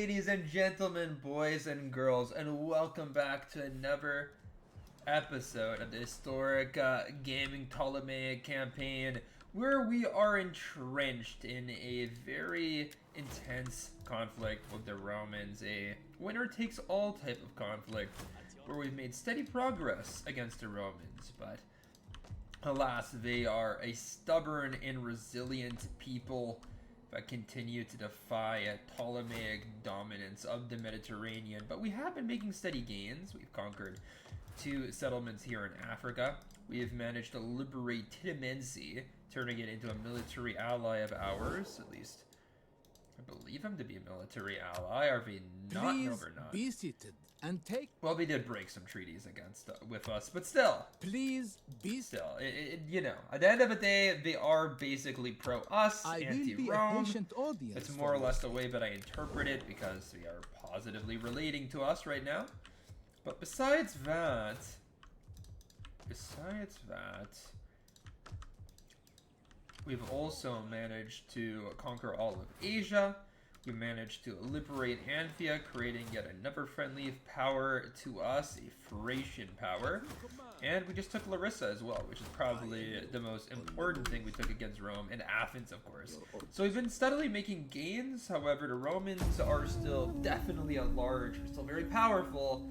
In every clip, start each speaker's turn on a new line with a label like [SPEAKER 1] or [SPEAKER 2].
[SPEAKER 1] ladies and gentlemen, boys and girls, and welcome back to another episode of the historic gaming Ptolemaic campaign, where we are entrenched in a very intense conflict with the Romans, a winner-takes-all type of conflict, where we've made steady progress against the Romans, but alas, they are a stubborn and resilient people that continue to defy Ptolemaic dominance of the Mediterranean. But we have been making steady gains. We've conquered 2 settlements here in Africa. We have managed to liberate Tidemensi, turning it into a military ally of ours, at least I believe him to be a military ally. Are they not?
[SPEAKER 2] Please
[SPEAKER 1] No, they're not.
[SPEAKER 2] be seated and take.
[SPEAKER 1] Well, they did break some treaties against with us, but still.
[SPEAKER 2] Please be
[SPEAKER 1] Still, you know, at the end of the day, they are basically pro-us,
[SPEAKER 2] I will be a
[SPEAKER 1] anti-Rome.
[SPEAKER 2] patient audience.
[SPEAKER 1] It's more or less the way that I interpret it, because they are positively relating to us right now. But besides that, we've also managed to conquer all of Asia. We managed to liberate Anthea, creating yet another friendly power to us, a Thracian power. And we just took Larissa as well, which is probably the most important thing we took against Rome, and Athens, of course. So we've been steadily making gains. However, the Romans are still definitely at large. We're still very powerful,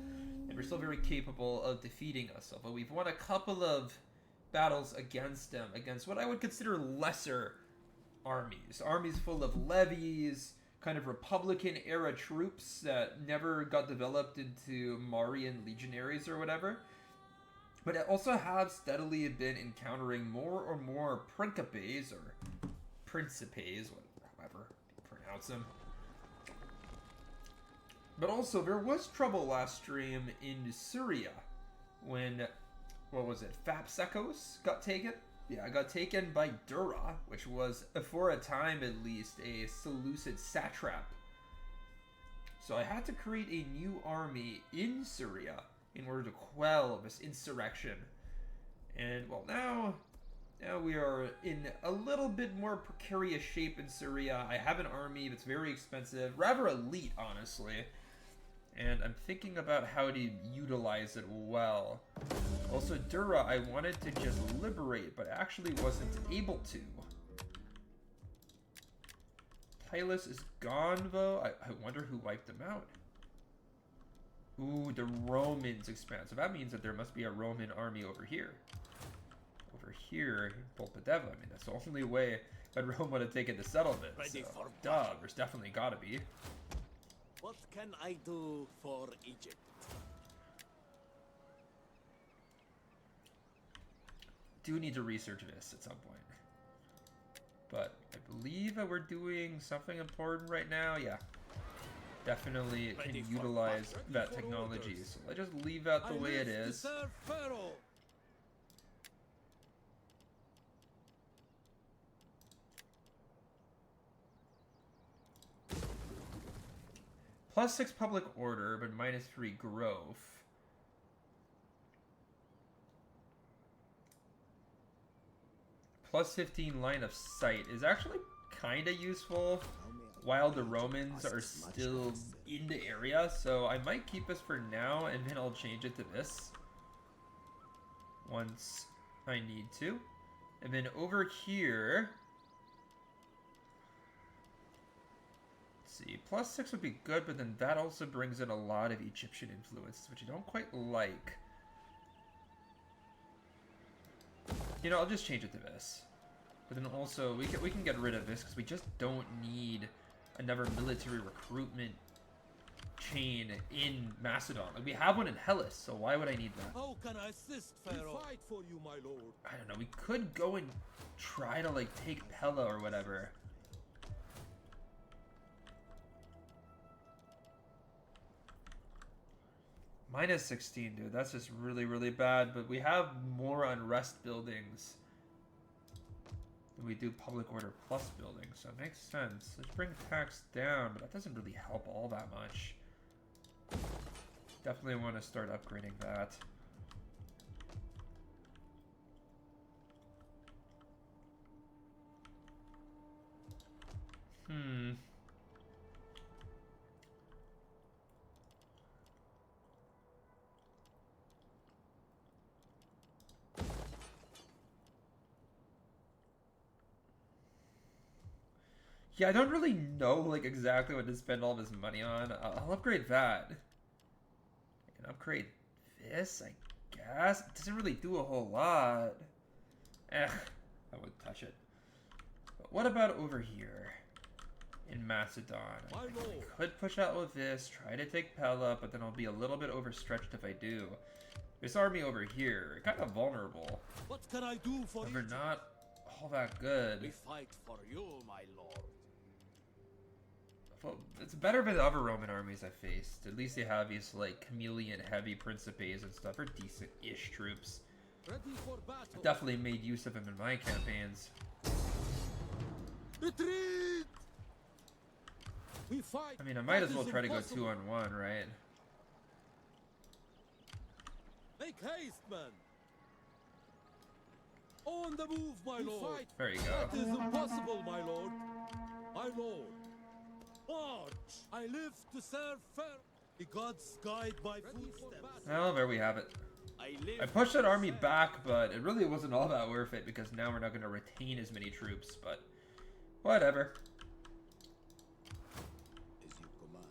[SPEAKER 1] and we're still very capable of defeating us. Although we've won a couple of battles against them, against what I would consider lesser armies. Armies full of levies, kind of Republican-era troops that never got developed into Marian legionaries or whatever. But I also have steadily been encountering more and more principes, or principes, however you pronounce them. But also, there was trouble last stream in Syria when, what was it, Thapsacos got taken? Yeah, I got taken by Dura, which was, for a time at least, a Seleucid satrap. So I had to create a new army in Syria in order to quell this insurrection. And, well, now we are in a little bit more precarious shape in Syria. I have an army that's very expensive, rather elite, honestly. And I'm thinking about how to utilize it well. Also, Dura, I wanted to just liberate, but actually wasn't able to. Tylus is gone, though. I wonder who wiped him out. Ooh, the Romans expand. So that means that there must be a Roman army over here. Over here, Polpadeva. I mean, that's the only way that Rome would have taken the settlement. So, duh, there's definitely gotta be.
[SPEAKER 3] What can I do for Egypt?
[SPEAKER 1] Do need to research this at some point. But I believe that we're doing something important right now. Yeah. Definitely can utilize that technology. So let's just leave that the way it is. +6 public order, but -3 growth. +15 line of sight is actually kind of useful while the Romans are still in the area. So I might keep this for now, and then I'll change it to this once I need to. And then over here, see, +6 would be good, but then that also brings in a lot of Egyptian influences, which I don't quite like. You know, I'll just change it to this. But then also, we can get rid of this, because we just don't need another military recruitment chain in Macedon. Like, we have one in Hellas, so why would I need that?
[SPEAKER 3] How can I assist, Pharaoh? Fight for you, my lord.
[SPEAKER 1] I don't know, we could go and try to, like, take Pella or whatever. -16, dude. That's just really, really bad. But we have more unrest buildings than we do public order plus buildings, so it makes sense. Let's bring tax down, but that doesn't really help all that much. Definitely want to start upgrading that. Yeah, I don't really know like exactly what to spend all of his money on. I'll upgrade that. And upgrade this, I guess. It doesn't really do a whole lot. I wouldn't touch it. But what about over here? In Macedon. I could push out with this, try to take Pella, but then I'll be a little bit overstretched if I do. This army over here, kind of vulnerable.
[SPEAKER 3] What can I do for
[SPEAKER 1] But they're
[SPEAKER 3] Egypt?
[SPEAKER 1] not all that good.
[SPEAKER 3] We fight for you, my lord.
[SPEAKER 1] Well, it's better than the other Roman armies I faced. At least they have these like chameleon heavy principes and stuff, or decent-ish troops.
[SPEAKER 3] Ready for battle.
[SPEAKER 1] Definitely made use of them in my campaigns.
[SPEAKER 3] Retreat! We fight.
[SPEAKER 1] I mean, I might
[SPEAKER 3] That
[SPEAKER 1] as well
[SPEAKER 3] is
[SPEAKER 1] try to go
[SPEAKER 3] impossible.
[SPEAKER 1] 2-on-1, right?
[SPEAKER 3] Make haste, man. On the move, my lord. Fight.
[SPEAKER 1] There you go.
[SPEAKER 3] That is impossible, my lord. My lord. March. I live to serve fair. The gods guide my footsteps.
[SPEAKER 1] Well, there we have it.
[SPEAKER 3] I
[SPEAKER 1] I pushed that army back, but it really wasn't all that worth it because now we're not going to retain as many troops, but whatever.
[SPEAKER 3] As you command.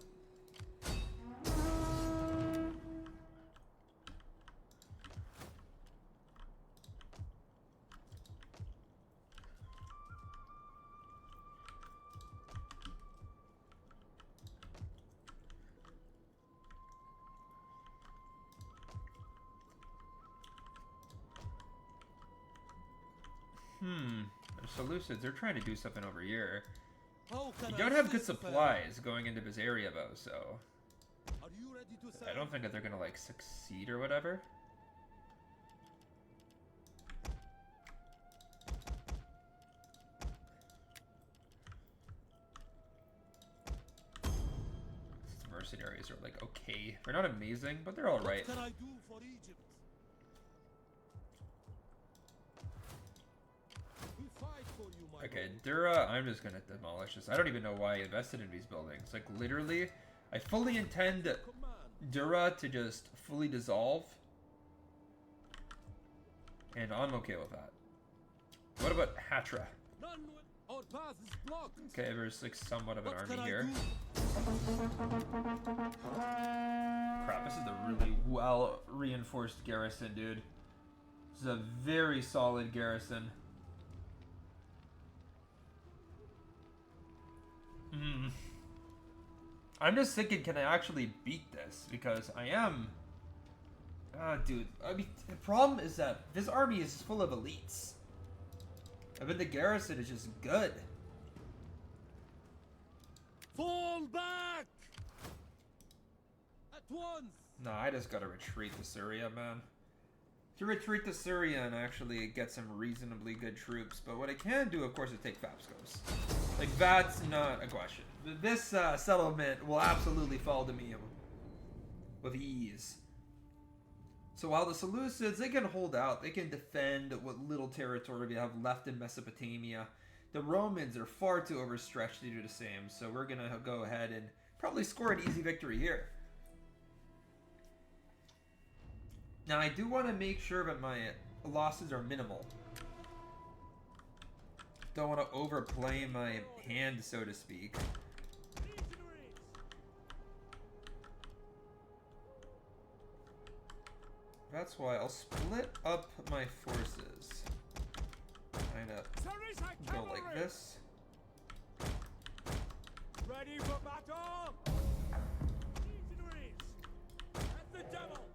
[SPEAKER 1] The Seleucids, they're trying to do something over here.
[SPEAKER 3] How can
[SPEAKER 1] You don't
[SPEAKER 3] I
[SPEAKER 1] have good
[SPEAKER 3] assist, fair?
[SPEAKER 1] supplies going into this area, though, so
[SPEAKER 3] Are you ready to serve?
[SPEAKER 1] I don't think that they're going to, like, succeed or whatever. These mercenaries are, like, okay. They're not amazing, but they're alright.
[SPEAKER 3] What can I do for Egypt? We fight for you, my
[SPEAKER 1] Okay,
[SPEAKER 3] lord.
[SPEAKER 1] Dura, I'm just gonna demolish this. I don't even know why I invested in these buildings. Like, literally, I fully intend
[SPEAKER 3] Command.
[SPEAKER 1] Dura to just fully dissolve. And I'm okay with that. What about Hatra?
[SPEAKER 3] None with our path is blocked.
[SPEAKER 1] Okay, there's like somewhat of an
[SPEAKER 3] What
[SPEAKER 1] army
[SPEAKER 3] can I
[SPEAKER 1] here.
[SPEAKER 3] do?
[SPEAKER 1] Crap, this is a really well reinforced garrison, dude. This is a very solid garrison. I'm just thinking, can I actually beat this? Because I am... dude, I mean, the problem is that this army is full of elites. I mean, the garrison is just good.
[SPEAKER 3] Fall back! At once!
[SPEAKER 1] No, I just gotta retreat to Syria, man. To retreat to Syria and actually get some reasonably good troops. But what I can do, of course, is take Fapskos. Like, that's not a question. This settlement will absolutely fall to me with ease. So while the Seleucids, they can hold out, they can defend what little territory we have left in Mesopotamia, the Romans are far too overstretched to do the same. So we're going to go ahead and probably score an easy victory here. Now, I do want to make sure that my losses are minimal. Don't want to overplay my hand, so to speak. That's why I'll split up my forces. Kind of go like this.
[SPEAKER 3] Ready for battle! Legionaries! At the devil!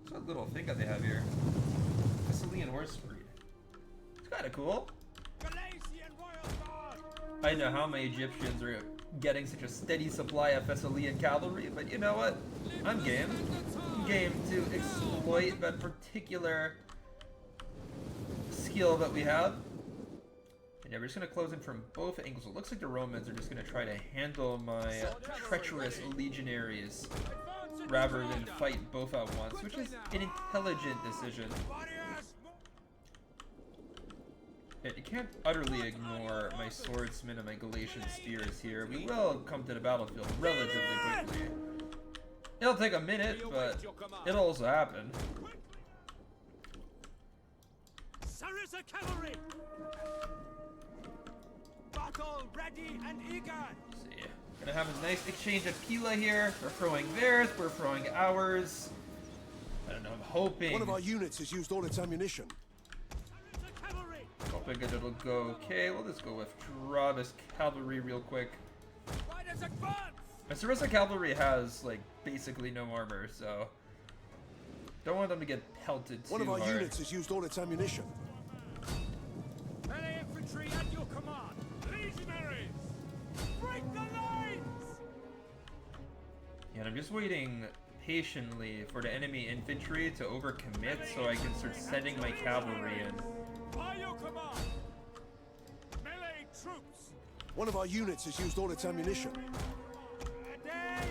[SPEAKER 1] What's that little thing that they have here? Thessalian horse breed. It's kind of cool.
[SPEAKER 3] Galatian royal guard!
[SPEAKER 1] I know how my Egyptians are getting such a steady supply of Thessalian cavalry, but you know what? I'm game. I'm game to exploit that particular skill that we have. And yeah, we're just going to close in from both angles. It looks like the Romans are just going to try to handle my treacherous legionaries rather than fight both at once, which is an intelligent decision. You can't utterly ignore my swordsmen and my Galatian spears here. We will come to the battlefield relatively quickly. It'll take a minute, but it'll also happen.
[SPEAKER 3] Sarissa cavalry! Battle ready and eager!
[SPEAKER 1] Let's see. Gonna have a nice exchange of Pila here. We're throwing theirs, we're throwing ours. I don't know, I'm hoping.
[SPEAKER 4] One of our units has used all its ammunition.
[SPEAKER 3] Sarissa cavalry!
[SPEAKER 1] Hoping that it'll go okay. We'll just go withdraw this cavalry real quick.
[SPEAKER 3] Riders advance!
[SPEAKER 1] My Sarissa cavalry has, like, basically no armor, so don't want them to get pelted too
[SPEAKER 4] One of our
[SPEAKER 1] hard.
[SPEAKER 4] units has used all its ammunition.
[SPEAKER 3] Melee infantry at your command! Legionaries! Break the lines!
[SPEAKER 1] And I'm just waiting patiently for the enemy infantry to overcommit so I can start sending my cavalry in.
[SPEAKER 3] By your command! Melee troops!
[SPEAKER 4] One of our units has used all its ammunition.
[SPEAKER 3] Ready!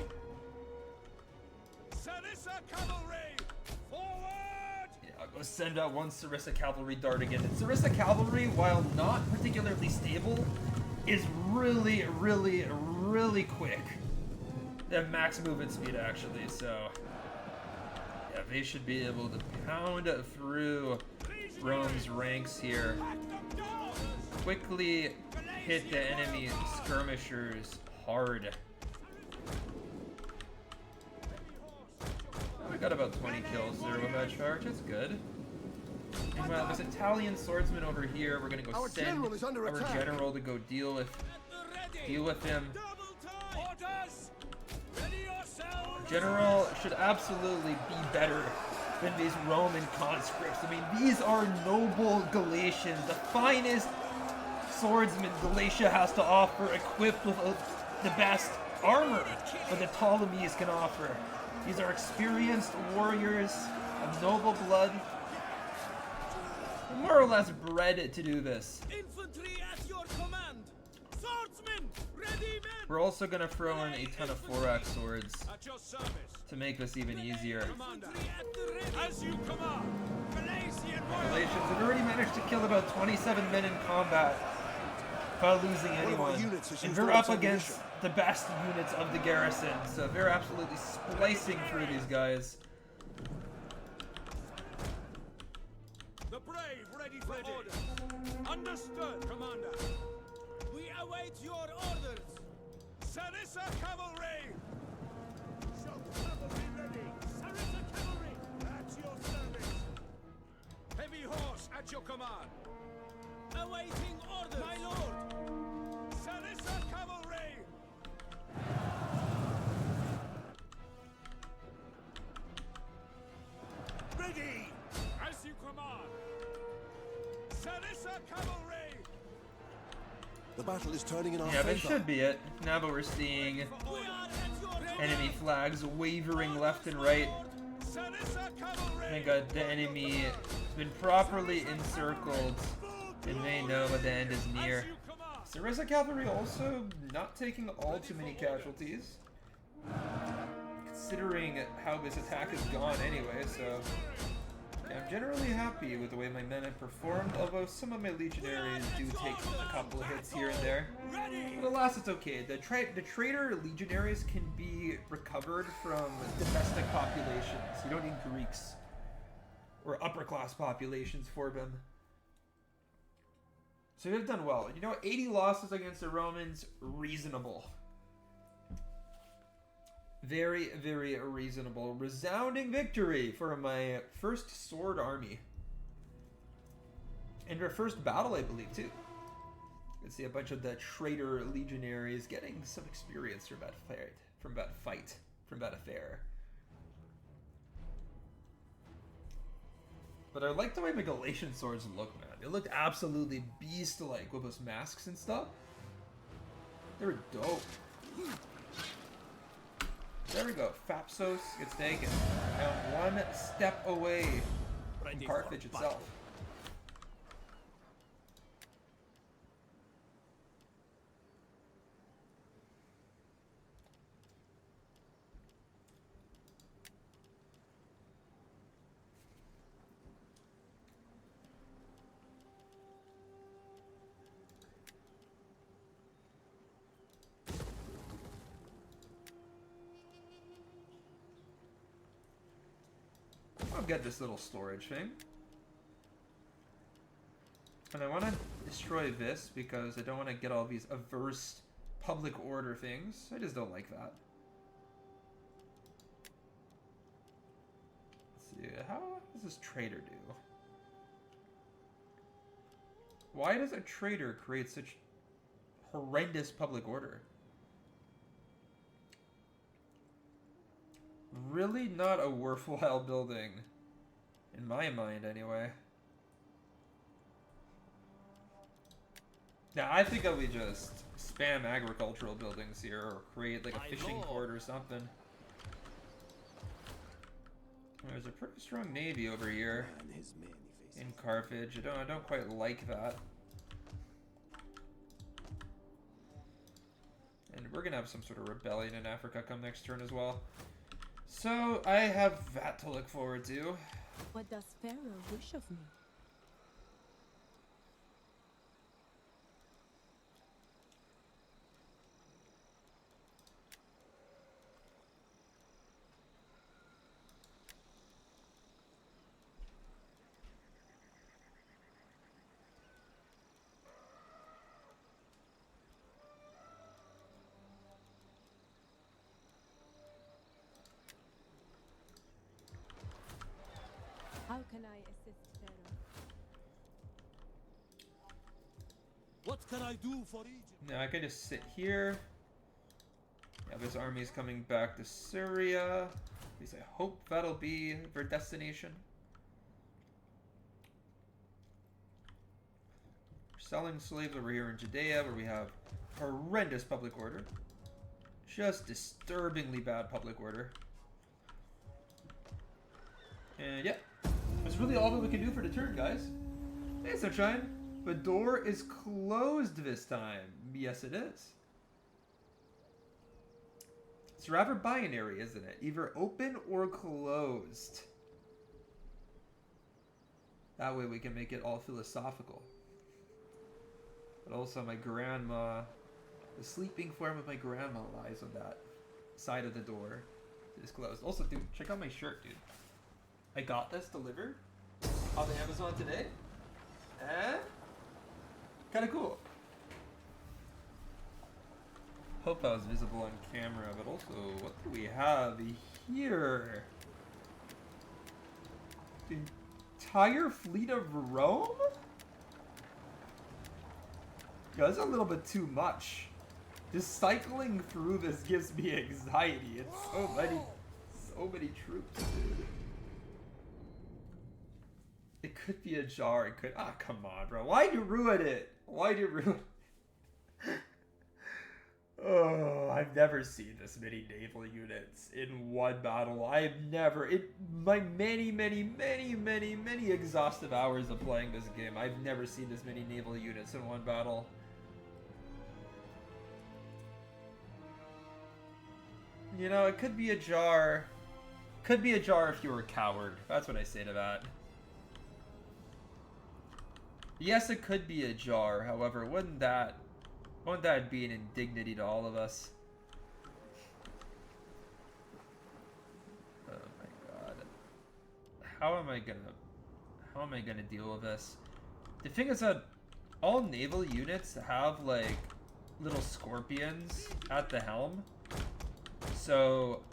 [SPEAKER 3] Sarissa cavalry! Forward!
[SPEAKER 1] Yeah, I'll go send out one Sarissa cavalry dart again. And Sarissa cavalry, while not particularly stable, is really, really, really quick. They have max movement speed actually, so yeah, they should be able to pound through Rome's ranks here. Quickly hit the enemy skirmishers hard. We got about 20 kills there with that charge. That's good. Meanwhile, there's Italian swordsman over here. We're gonna go
[SPEAKER 4] Our
[SPEAKER 1] send
[SPEAKER 4] general is under
[SPEAKER 1] our
[SPEAKER 4] attack.
[SPEAKER 1] general to go deal with him.
[SPEAKER 3] Double time! Orders! Ready yourselves!
[SPEAKER 1] General should absolutely be better than these Roman conscripts. I mean, these are noble Galatians, the finest swordsmen Galatia has to offer, equipped with the best armor that the Ptolemies can offer. These are experienced warriors of noble blood, more or less bred to do this.
[SPEAKER 3] Infantry at your command! Swordsmen! Ready men!
[SPEAKER 1] We're also going to throw in a ton of 4-axe swords
[SPEAKER 3] At your service!
[SPEAKER 1] to make this even easier.
[SPEAKER 3] Commander! At the ready! As you command! Galatian
[SPEAKER 1] Galatians have already managed to kill about 27 men in combat without losing
[SPEAKER 4] One of our
[SPEAKER 1] anyone.
[SPEAKER 4] units has
[SPEAKER 1] And
[SPEAKER 4] used
[SPEAKER 1] they're
[SPEAKER 4] all
[SPEAKER 1] up
[SPEAKER 4] its
[SPEAKER 1] against
[SPEAKER 4] ammunition.
[SPEAKER 1] the best units of the garrison, so they're absolutely splicing through these guys.
[SPEAKER 3] The brave ready for orders! Understood, Commander! We await your orders! Sarissa cavalry! Show cavalry ready! Sarissa cavalry! At your service! Heavy horse at your command! Awaiting orders! My lord! Sarissa cavalry! Ready! As you command! Sarissa cavalry!
[SPEAKER 4] The battle is turning in our
[SPEAKER 1] Yeah, that
[SPEAKER 4] favor.
[SPEAKER 1] should be it. Now that we're seeing
[SPEAKER 3] We are at your
[SPEAKER 1] enemy flags wavering left and right,
[SPEAKER 3] Sarissa cavalry!
[SPEAKER 1] I think the enemy has been properly encircled and they know that the end is near. Sarissa cavalry also not taking all too many casualties, considering how this attack has gone anyway, so yeah, I'm generally happy with the way my men have performed, although some of my legionaries do take a couple of hits here and there. But alas, it's okay. The traitor legionaries can be recovered from domestic populations. You don't need Greeks or upper class populations for them. So they've done well. You know, 80 losses against the Romans, reasonable. Very, very reasonable. Resounding victory for my first sword army. And our first battle, I believe, too. You can see a bunch of the traitor legionaries getting some experience from that fight, from that affair. But I like the way the Galatian swords look, man. They looked absolutely beast-like with those masks and stuff. They were dope. There we go. Thapsos gets taken. Now one step away from Carthage itself. I'll get this little storage thing. And I want to destroy this because I don't want to get all these averse public order things. I just don't like that. Let's see, how does this trader do? Why does a trader create such horrendous public order? Really not a worthwhile building. In my mind, anyway. Now, I think that we just spam agricultural buildings here, or create like a fishing port or something. There's a pretty strong navy over here in Carthage. I don't quite like that. And we're gonna have some sort of rebellion in Africa come next turn as well. So I have that to look forward to.
[SPEAKER 5] What does Pharaoh wish of me? How can I assist Pharaoh?
[SPEAKER 3] What can I do for Egypt?
[SPEAKER 1] Now I can just sit here. Yeah, this army's coming back to Syria. At least I hope that'll be their destination. We're selling slaves over here in Judea, where we have horrendous public order. Just disturbingly bad public order. And yeah, that's really all that we can do for the turn, guys. Hey, Sunshine. The door is closed this time. Yes, it is. It's rather binary, isn't it? Either open or closed. That way we can make it all philosophical. But also my grandma, the sleeping form of my grandma lies on that side of the door. It is closed. Also, dude, check out my shirt, dude. I got this delivered on Amazon today. And kind of cool. Hope that was visible on camera, but also, what do we have here? The entire fleet of Rome? Yeah, that's a little bit too much. Just cycling through this gives me anxiety. It's so many troops, dude. It could be a jar. It could. Ah, come on, bro. Why'd you ruin it? Why'd you ruin it? Oh, I've never seen this many naval units in one battle. I've never. My many exhaustive hours of playing this game, I've never seen this many naval units in one battle. You know, it could be a jar. Could be a jar if you were a coward. That's what I say to that. Yes, it could be a jar. However, wouldn't that be an indignity to all of us? Oh my god. How am I gonna deal with this? The thing is that all naval units have like little scorpions at the helm. So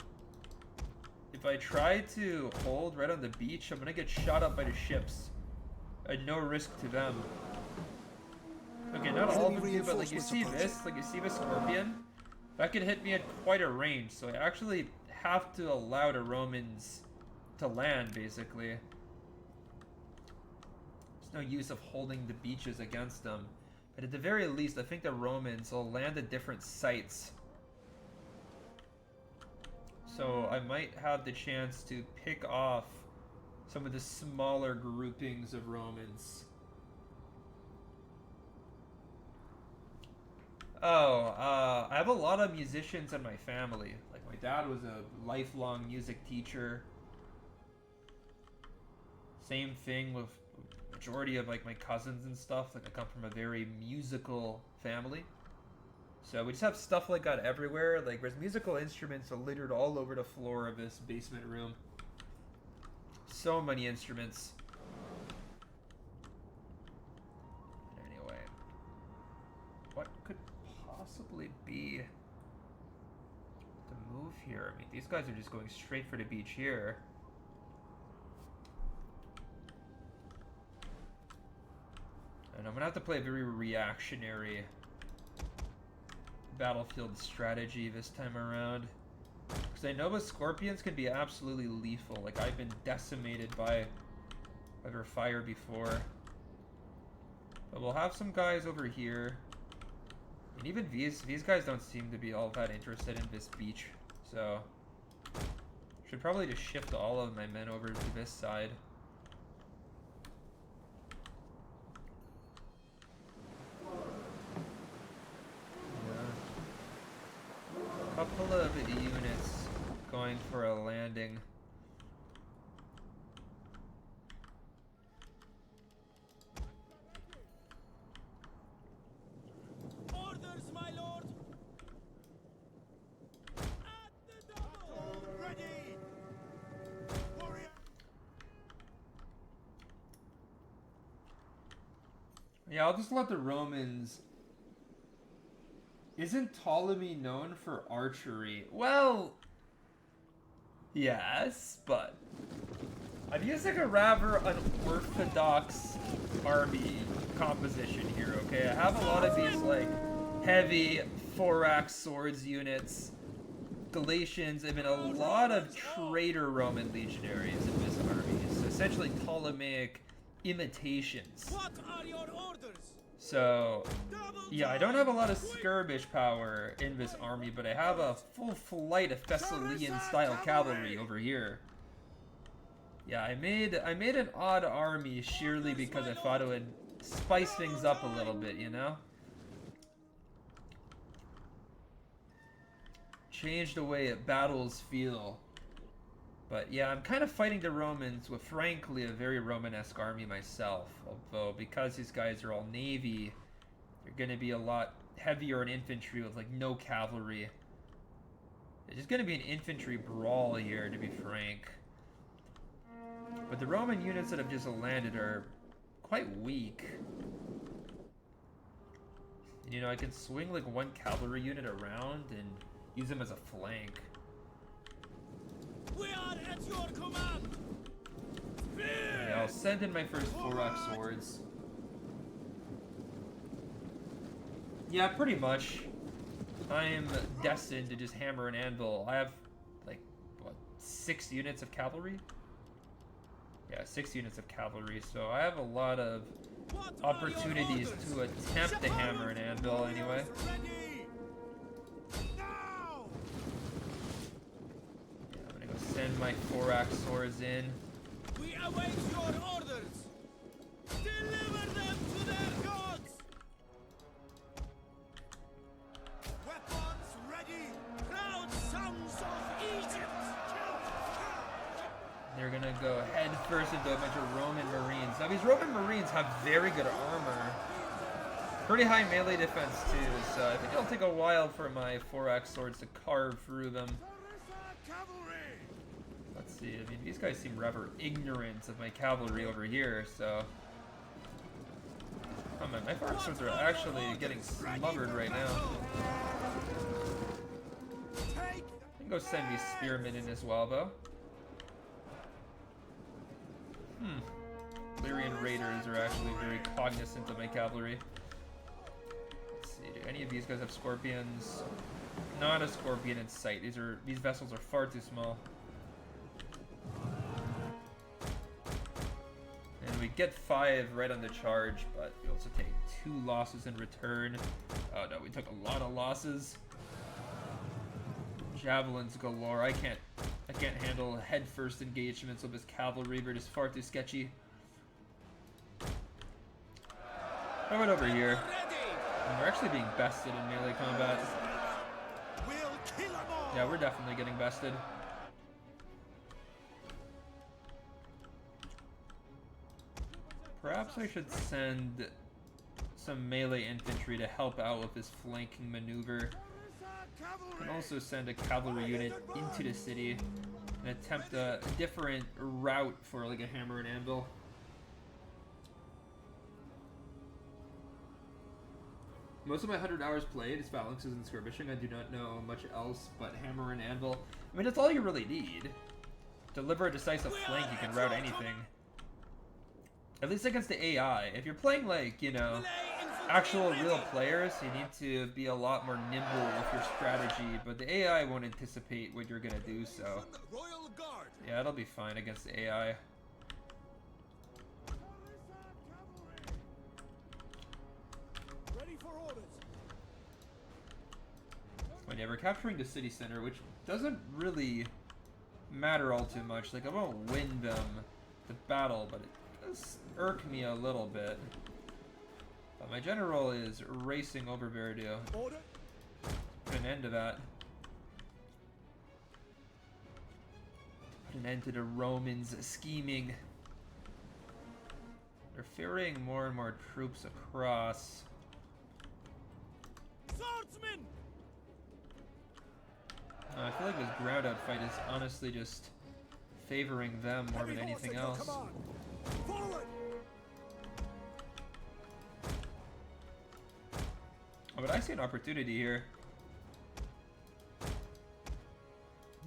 [SPEAKER 1] if I try to hold right on the beach, I'm gonna get shot up by the ships. At no risk to them. Okay, not all of them do, but like you see this, like you see the scorpion, that could hit me at quite a range. So I actually have to allow the Romans to land, basically. There's no use of holding the beaches against them. But at the very least, I think the Romans will land at different sites. So I might have the chance to pick off some of the smaller groupings of Romans. Oh, I have a lot of musicians in my family. Like my dad was a lifelong music teacher. Same thing with majority of like my cousins and stuff. Like I come from a very musical family. So we just have stuff like that everywhere. Like there's musical instruments littered all over the floor of this basement room. So many instruments. Anyway, what could possibly be the move here? I mean, these guys are just going straight for the beach here. And I'm gonna have to play a very reactionary battlefield strategy this time around. Because I know the scorpions can be absolutely lethal. Like, I've been decimated by their fire before. But we'll have some guys over here. And even these guys don't seem to be all that interested in this beach. So, should probably just shift all of my men over to this side. Couple of units going for a landing.
[SPEAKER 3] Orders, my lord. At the double. Ready. Warrior.
[SPEAKER 1] Yeah, I'll just let the Romans. Isn't Ptolemy known for archery? Well, yes, but I'm using a rather unorthodox army composition here, okay? I have a lot of these, like, heavy thorax swords units, Galatians, I mean, a lot of traitor Roman legionaries in this army. So essentially Ptolemaic imitations.
[SPEAKER 3] What are your orders?
[SPEAKER 1] So, yeah, I don't have a lot of skirmish power in this army, but I have a full flight of Thessalian-style cavalry over here. Yeah, I made an odd army sheerly because I thought it would spice things up a little bit, you know? Change the way battles feel. But yeah, I'm kind of fighting the Romans with, frankly, a very Romanesque army myself. Although, because these guys are all navy, they're going to be a lot heavier in infantry with, like, no cavalry. It's just going to be an infantry brawl here, to be frank. But the Roman units that have just landed are quite weak. And, you know, I can swing, like, one cavalry unit around and use them as a flank.
[SPEAKER 3] We are at your command.
[SPEAKER 1] Yeah, I'll send in my first thorax swords. Yeah, pretty much. I am destined to just hammer and anvil. I have, like, what, 6 units of cavalry? Yeah, 6 units of cavalry, so I have a lot of opportunities to attempt to hammer and anvil anyway. Send my thorax swords in.
[SPEAKER 3] We await your orders. Deliver them to their gods. Weapons ready. Proud sons of Egypt.
[SPEAKER 1] They're gonna go head first into a bunch of Roman Marines. Now these Roman Marines have very good armor. Pretty high melee defense too, so I think it'll take a while for my thorax swords to carve through them. Let's see, I mean, these guys seem rather ignorant of my cavalry over here, so... Oh man, my thorax swords are actually getting smothered right now. I can go send these spearmen in as well, though. Lyrian raiders are actually very cognizant of my cavalry. Let's see, do any of these guys have scorpions? Not a scorpion in sight. These vessels are far too small. And we get 5 right on the charge, but we also take 2 losses in return. Oh no, we took a lot of losses. Javelins galore. I can't handle head-first engagements with this cavalry. They're just far too sketchy. How about over here? And we're actually being bested in melee combat. Yeah, we're definitely getting bested. Perhaps I should send some melee infantry to help out with this flanking maneuver. And also send a cavalry unit into the city. and attempt a different route for like a hammer and anvil. Most of my 100 hours played is phalanxes and skirmishing. I do not know much else but hammer and anvil. I mean, that's all you really need. Deliver a decisive flank, you can route anything. At least against the AI. If you're playing like, you know, actual real players, you need to be a lot more nimble with your strategy, but the AI won't anticipate what you're gonna do, so
[SPEAKER 3] Royal Guard.
[SPEAKER 1] yeah, it'll be fine against the AI.
[SPEAKER 3] Ready for orders.
[SPEAKER 1] But yeah, we're capturing the city center, which doesn't really matter all too much. Like, I won't win them the battle, but it does irk me a little bit. But my general is racing over Veridio.
[SPEAKER 3] Order.
[SPEAKER 1] Put an end to that. Put an end to the Romans scheming. They're ferrying more and more troops across.
[SPEAKER 3] Swordsman.
[SPEAKER 1] I feel like this ground out fight is honestly just favoring them more than anything else.
[SPEAKER 3] Forward.
[SPEAKER 1] Oh, but I see an opportunity here.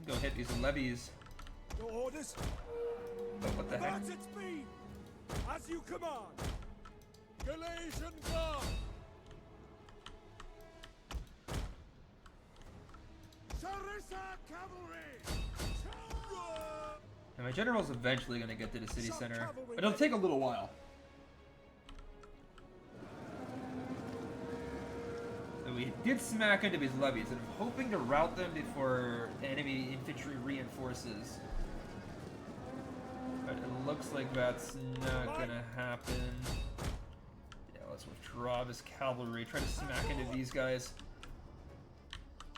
[SPEAKER 1] Go hit these levies.
[SPEAKER 3] Your orders.
[SPEAKER 1] Oh, what the heck?
[SPEAKER 3] That's its speed. As you command. Galatian Guard. Sarissa Cavalry.
[SPEAKER 1] And my general's eventually going to get to the city center. But it'll take a little while. So we did smack into these levies, and I'm hoping to rout them before the enemy infantry reinforces. But it looks like that's not going to happen. Yeah, let's withdraw this cavalry. Try to smack into these guys.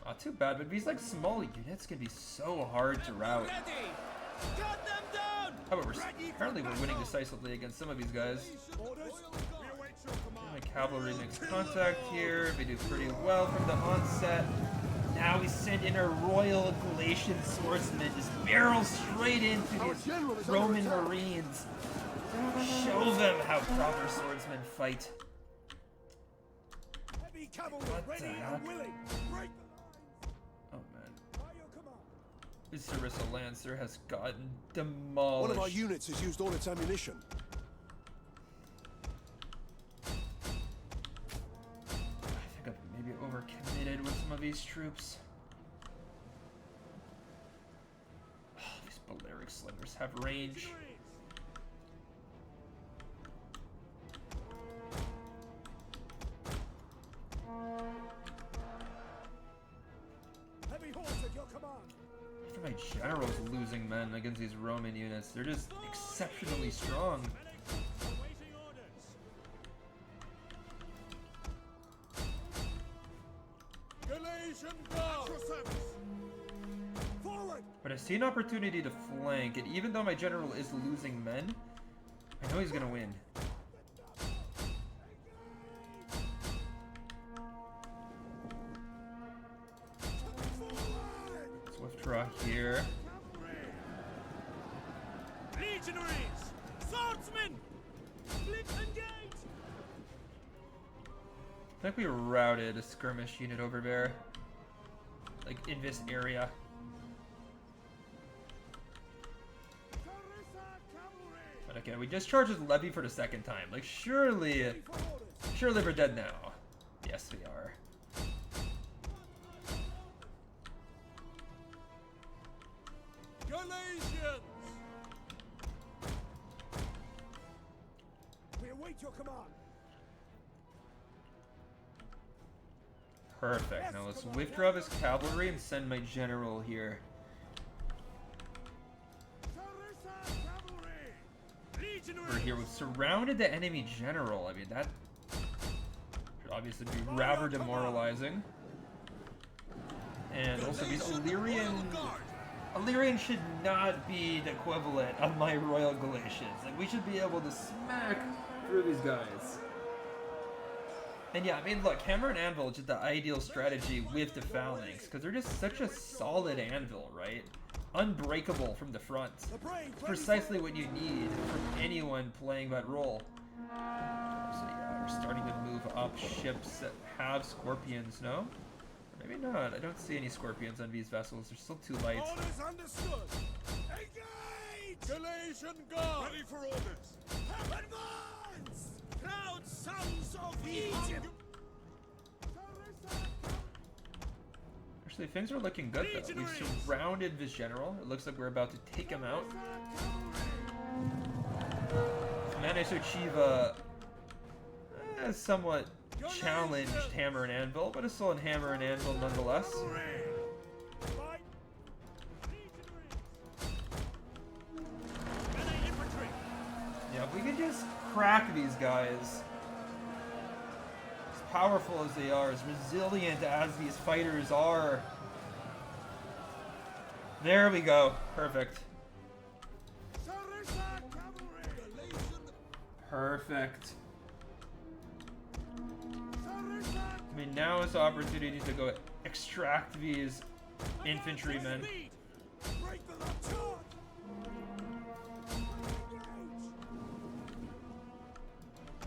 [SPEAKER 1] Not too bad, but these like small units can be so hard to rout.
[SPEAKER 3] Cut them down.
[SPEAKER 1] However, apparently we're winning decisively against some of these guys.
[SPEAKER 3] Orders. We await your command.
[SPEAKER 1] My cavalry makes contact here. We do pretty well from the onset. Now we send in our Royal Galatian swordsmen, just barrel straight into these Roman Marines. Show them how proper swordsmen fight.
[SPEAKER 3] Heavy cavalry
[SPEAKER 1] What
[SPEAKER 3] ready
[SPEAKER 1] the heck?
[SPEAKER 3] and willing. Break the
[SPEAKER 1] Oh man.
[SPEAKER 3] by your command.
[SPEAKER 1] This Sarissa Lancer has gotten
[SPEAKER 4] One
[SPEAKER 1] demolished.
[SPEAKER 4] of our units has used all its ammunition.
[SPEAKER 1] I think I've maybe overcommitted with some of these troops. Oh, these Balearic Slingers have range.
[SPEAKER 3] Heavy horse at your command.
[SPEAKER 1] After my general's losing men against these Roman units, they're just exceptionally strong.
[SPEAKER 3] Awaiting orders. Galatian Guard. At your service. Forward.
[SPEAKER 1] But I see an opportunity to flank, and even though my general is losing men, I know he's gonna win. Let's withdraw here.
[SPEAKER 3] Legionaries. Swordsmen. Flip and gate.
[SPEAKER 1] I think we routed a skirmish unit over there. Like, in this area.
[SPEAKER 3] Sarissa Cavalry.
[SPEAKER 1] But okay, we discharged his levy for the second time. Like, surely we're dead now. Yes, we are.
[SPEAKER 3] Galatians. We await your command.
[SPEAKER 1] Perfect. Now let's withdraw this cavalry and send my general here.
[SPEAKER 3] Sarissa Cavalry. Legionaries.
[SPEAKER 1] We're here. We've surrounded the enemy general. I mean, that should obviously be rather demoralizing. And also, these Illyrian should not be the equivalent of my Royal Galatians. Like, we should be able to smack through these guys. And yeah, I mean, look, Hammer and Anvil is just the ideal strategy with the Phalanx, because they're just such a solid anvil, right? unbreakable from the front. It's precisely what you need from anyone playing that role. So yeah, we're starting to move up ships that have scorpions, no? Or maybe not. I don't see any scorpions on these vessels. They're still too light.
[SPEAKER 3] Orders understood. Engage! Galatian guard! Ready for orders. Advance! Proud sons of Egypt!
[SPEAKER 1] Actually, things are looking good though. We've surrounded this general. It looks like we're about to take him out. Managed to achieve a somewhat challenged hammer and anvil, but it's still a hammer and anvil nonetheless. Yeah, if we can just crack these guys, as powerful as they are, as resilient as these fighters are. There we go. Perfect. Perfect. I mean, now is the opportunity to go extract these infantrymen.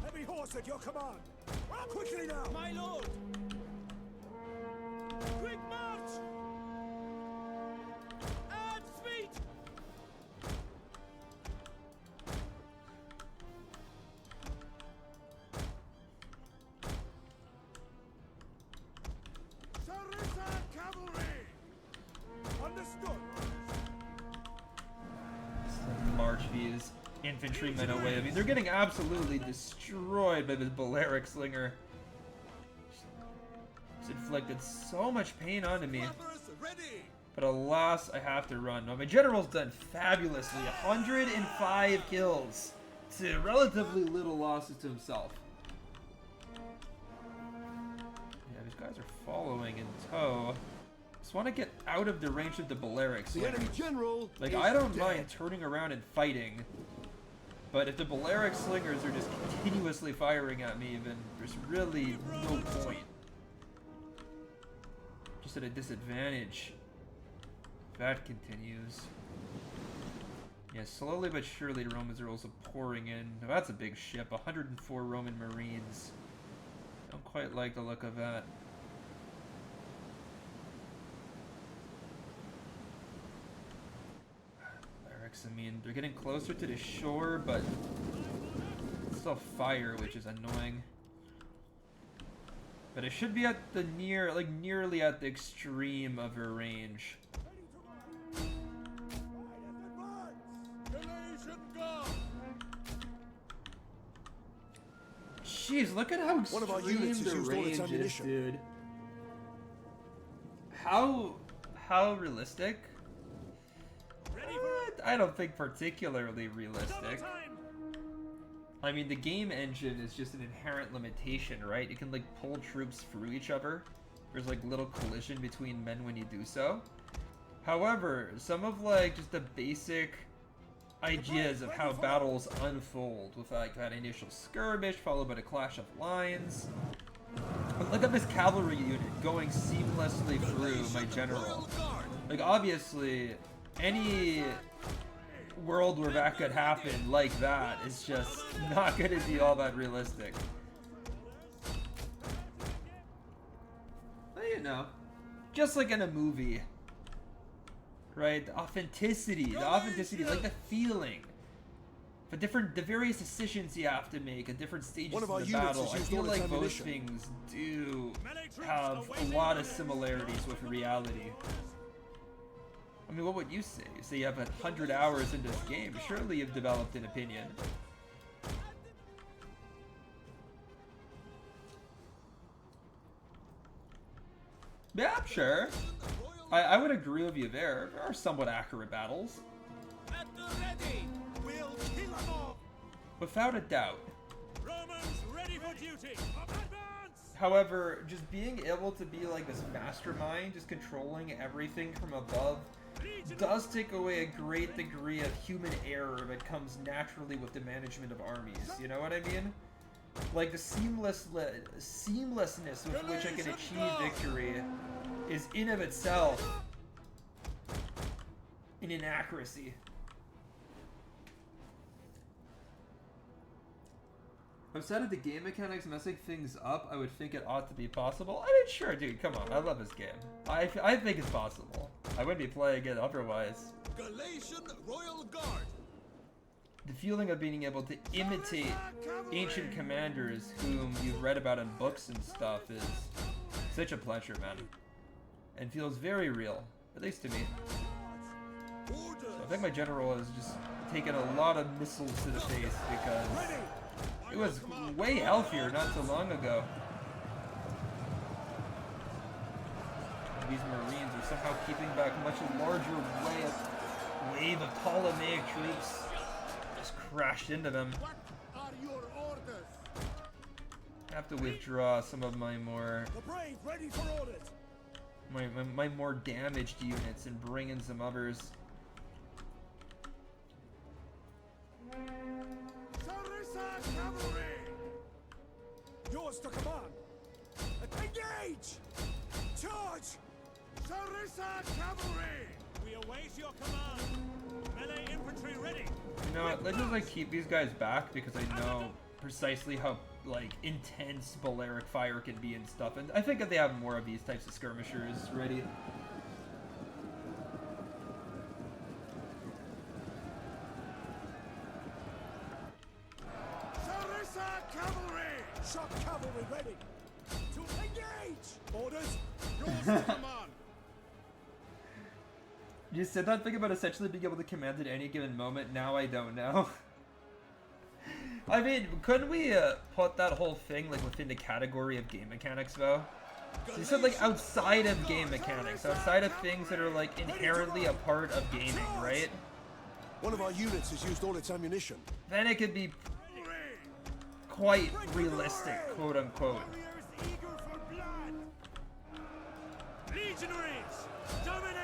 [SPEAKER 4] Heavy horse at your command. Quickly now.
[SPEAKER 3] My lord! Quick march! Add speed! Sarissa cavalry! Understood!
[SPEAKER 1] March these infantrymen away. I mean, they're getting absolutely destroyed by this Balearic slinger. It's inflicted so much pain onto me. But alas, I have to run. Now, my general's done fabulously. 105 kills to relatively little losses to himself. Yeah, these guys are following in tow. Just want to get out of the range of the Balearic
[SPEAKER 4] The enemy
[SPEAKER 1] slingers.
[SPEAKER 4] general.
[SPEAKER 1] Like,
[SPEAKER 4] is
[SPEAKER 1] I don't
[SPEAKER 4] dead.
[SPEAKER 1] mind turning around and fighting, but if the Balearic slingers are just continuously firing at me, then there's really no point. Just at a disadvantage. That continues. Yeah, slowly but surely the Romans are also pouring in. Now, that's a big ship, 104 Roman Marines. Don't quite like the look of that. I mean, they're getting closer to the shore, but it's still fire, which is annoying. But it should be at the nearly at the extreme of her range. Jeez, look at how
[SPEAKER 4] One of our
[SPEAKER 1] extreme
[SPEAKER 4] units has
[SPEAKER 1] the
[SPEAKER 4] used all its
[SPEAKER 1] range is,
[SPEAKER 4] ammunition.
[SPEAKER 1] dude. How realistic? I don't think particularly realistic. I mean, the game engine is just an inherent limitation, right? You can like pull troops through each other. There's like little collision between men when you do so. However, some of like just the basic ideas of how battles unfold with like that initial skirmish followed by the clash of lines. But look at this cavalry unit going seamlessly through my general. Like obviously, any world where that could happen like that is just not going to be all that realistic. But you know, just like in a movie, right? The authenticity, like the feeling, the various decisions you have to make at different stages
[SPEAKER 4] One of
[SPEAKER 1] of
[SPEAKER 4] our
[SPEAKER 1] the
[SPEAKER 4] units
[SPEAKER 1] battle.
[SPEAKER 4] has
[SPEAKER 1] I
[SPEAKER 4] used
[SPEAKER 1] feel
[SPEAKER 4] all its
[SPEAKER 1] like those
[SPEAKER 4] ammunition.
[SPEAKER 1] things do have a lot of similarities with reality. I mean, what would you say? You say you have 100 hours into this game. Surely you've developed an opinion. Yeah, I'm sure. I would agree with you there. There are somewhat accurate battles.
[SPEAKER 3] At the ready! We'll kill them all!
[SPEAKER 1] Without a doubt.
[SPEAKER 3] Romans ready for duty! Advance!
[SPEAKER 1] However, just being able to be like this mastermind, just controlling everything from above, does take away a great degree of human error that comes naturally with the management of armies. You know what I mean? Like the seamlessness with which I can achieve victory is in of itself in inaccuracy. Outside of the game mechanics messing things up, I would think it ought to be possible. I mean, sure, dude, come on. I love this game. I think it's possible. I wouldn't be playing it otherwise.
[SPEAKER 3] Galatian Royal Guard.
[SPEAKER 1] The feeling of being able to imitate ancient commanders whom you've read about in books and stuff is such a pleasure, man. And feels very real, at least to me. So I think my general has just taken a lot of missiles to the face because it was way healthier not so long ago. These Marines are somehow keeping back a much larger wave of Ptolemaic troops. Just crashed into them.
[SPEAKER 3] What are your orders?
[SPEAKER 1] I have to withdraw some of my more
[SPEAKER 4] The brave, ready for orders.
[SPEAKER 1] my more damaged units and bring in some others.
[SPEAKER 4] Sarissa cavalry. Yours to command. Engage. Charge. Sarissa cavalry.
[SPEAKER 3] We await your command. Melee infantry ready.
[SPEAKER 1] You know what? Let's just like keep these guys back because I know precisely how like intense Balearic fire can be and stuff, and I think that they have more of these types of skirmishers ready.
[SPEAKER 4] Sarissa cavalry. Shock cavalry ready. To engage. Orders.
[SPEAKER 3] Yours to command.
[SPEAKER 1] You said that thing about essentially being able to command at any given moment. Now I don't know. I mean, couldn't we put that whole thing like within the category of game mechanics, though? So you said like outside of game mechanics, outside of things that are like inherently a part of gaming, right?
[SPEAKER 6] One of our units has used all its ammunition.
[SPEAKER 1] Then it could be quite realistic, quote unquote.
[SPEAKER 4] Warriors eager for blood.
[SPEAKER 3] Legionaries, dominate.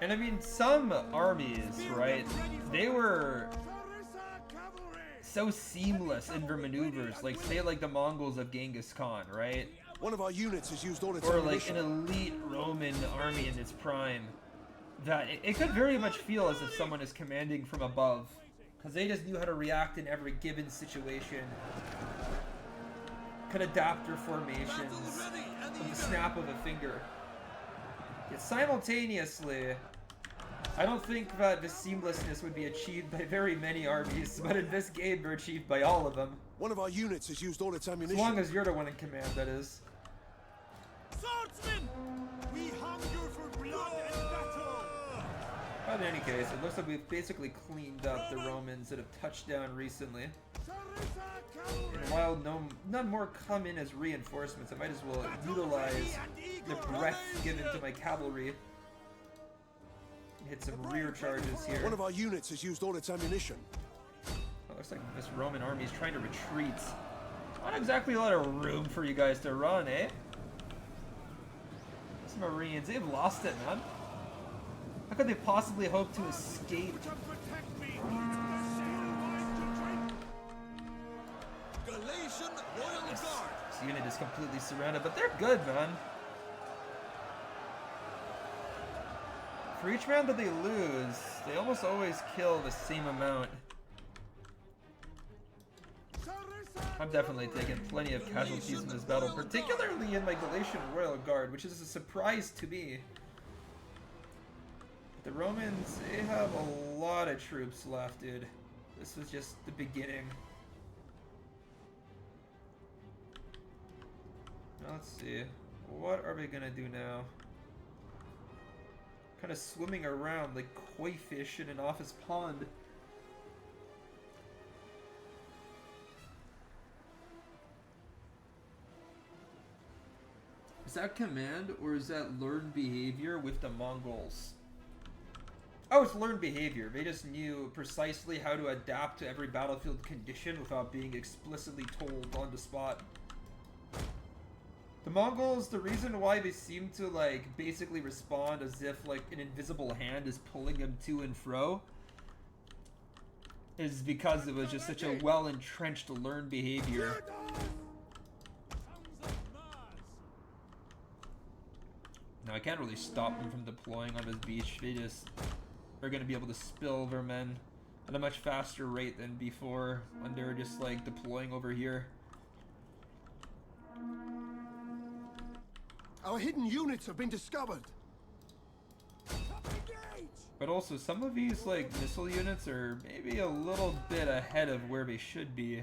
[SPEAKER 1] And I mean, some armies, right? They were
[SPEAKER 4] Sarissa cavalry.
[SPEAKER 1] so seamless in their maneuvers, like say like the Mongols of Genghis Khan, right?
[SPEAKER 6] One of our units has used all its
[SPEAKER 1] Or like an
[SPEAKER 6] ammunition.
[SPEAKER 1] elite Roman army in its prime, that it could very much feel as if someone is commanding from above, because they just knew how to react in every given situation, could adapt their formations with the snap of a finger. Yet simultaneously, I don't think that the seamlessness would be achieved by very many armies, but in this game they're achieved by all of them.
[SPEAKER 6] One of our units has used all its
[SPEAKER 1] As
[SPEAKER 6] ammunition.
[SPEAKER 1] long as you're the one in command, that is.
[SPEAKER 3] Swordsmen, we hunger for blood and battle.
[SPEAKER 1] But in any case, it looks like we've basically cleaned up the Romans that have touched down recently.
[SPEAKER 4] Sarissa cavalry.
[SPEAKER 1] And while none more come in as reinforcements, I might as well utilize the breath given to my cavalry. Hit some rear charges here.
[SPEAKER 6] One of our units has used all its ammunition.
[SPEAKER 1] Oh, looks like this Roman army is trying to retreat. Not exactly a lot of room for you guys to run, eh? These Marines, they've lost it, man. How could they possibly hope to escape?
[SPEAKER 3] To protect me. Galatian Royal Guard.
[SPEAKER 1] This unit is completely surrounded, but they're good, man. For each round that they lose, they almost always kill the same amount. I'm definitely taking plenty of casualties in this battle, particularly in my Galatian Royal Guard, which is a surprise to me. The Romans, they have a lot of troops left, dude. This was just the beginning. Now let's see. What are we gonna do now? Kind of swimming around like koi fish in an office pond. Is that command or is that learned behavior with the Mongols? Oh, it's learned behavior. They just knew precisely how to adapt to every battlefield condition without being explicitly told on the spot. The Mongols, the reason why they seem to like basically respond as if like an invisible hand is pulling them to and fro is because it was just such a well-entrenched learned behavior.
[SPEAKER 3] Sons of Mars.
[SPEAKER 1] No, I can't really stop them from deploying on this beach. They just are going to be able to spill their men at a much faster rate than before when they were just like deploying over here.
[SPEAKER 6] Our hidden units have been discovered.
[SPEAKER 1] But also, some of these like missile units are maybe a little bit ahead of where they should be.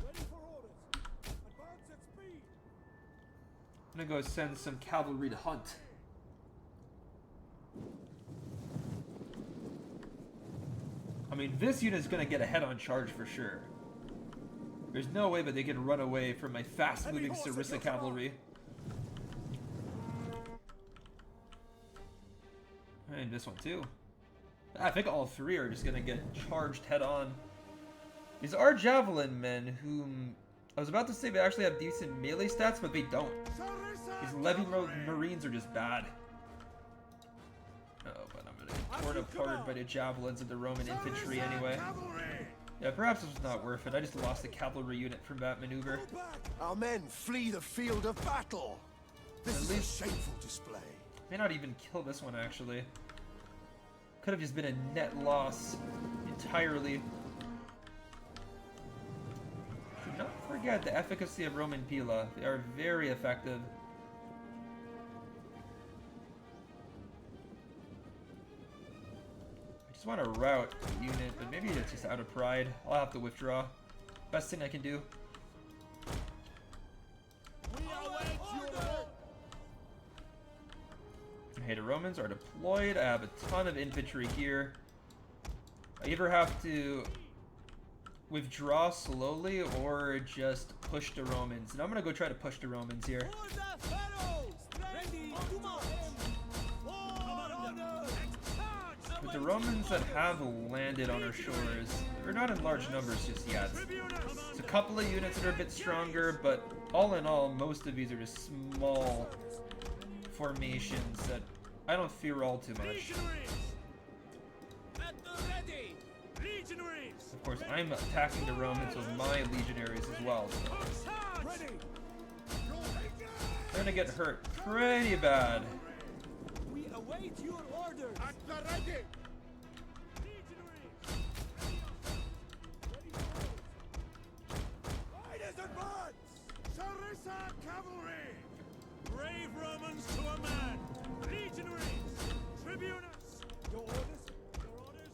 [SPEAKER 4] Ready for orders. Advance at speed.
[SPEAKER 1] I'm gonna go send some cavalry to hunt. I mean, this unit is gonna get a head-on charge for sure. There's no way that they can run away from my fast-moving Sarissa cavalry. And this one too. I think all three are just gonna get charged head-on. These are javelin men whom I was about to say they actually have decent melee stats, but they don't. These levy marines are just bad. Oh, but I'm gonna get torn apart by the javelins of the Roman infantry anyway. Yeah, perhaps it's not worth it. I just lost a cavalry unit from that maneuver.
[SPEAKER 6] Our men flee the field of battle. This is a shameful display.
[SPEAKER 1] May not even kill this one actually. Could have just been a net loss entirely. Should not forget the efficacy of Roman Pila. They are very effective. I just want to rout the unit, but maybe it's just out of pride. I'll have to withdraw. Best thing I can do. Okay, the Romans are deployed. I have a ton of infantry here. I either have to withdraw slowly or just push the Romans. And I'm gonna go try to push the Romans here. But the Romans that have landed on our shores, they're not in large numbers just yet. It's a couple of units that are a bit stronger, but all in all, most of these are just small formations that I don't fear all too much. Of course, I'm attacking the Romans with my legionaries as well. So they're gonna get hurt pretty bad.
[SPEAKER 3] We await your orders. At the ready.
[SPEAKER 4] Riders advance.
[SPEAKER 3] Sarissa cavalry. Brave Romans to a man. Legionaries. Tribunus.
[SPEAKER 4] Your orders.
[SPEAKER 3] Your orders.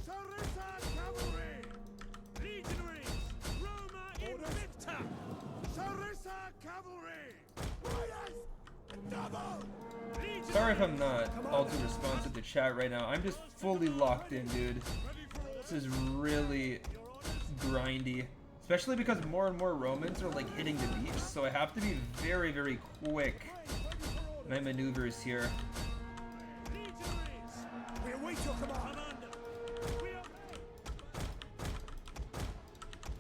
[SPEAKER 3] Sarissa cavalry. Legionaries. Roma invicta. Sarissa cavalry.
[SPEAKER 4] Riders. Double.
[SPEAKER 1] Sorry if I'm not all too responsive to chat right now. I'm just fully locked in, dude. This is really grindy. Especially because more and more Romans are like hitting the beach, so I have to be very, very quick in my maneuvers here.
[SPEAKER 4] We await your command.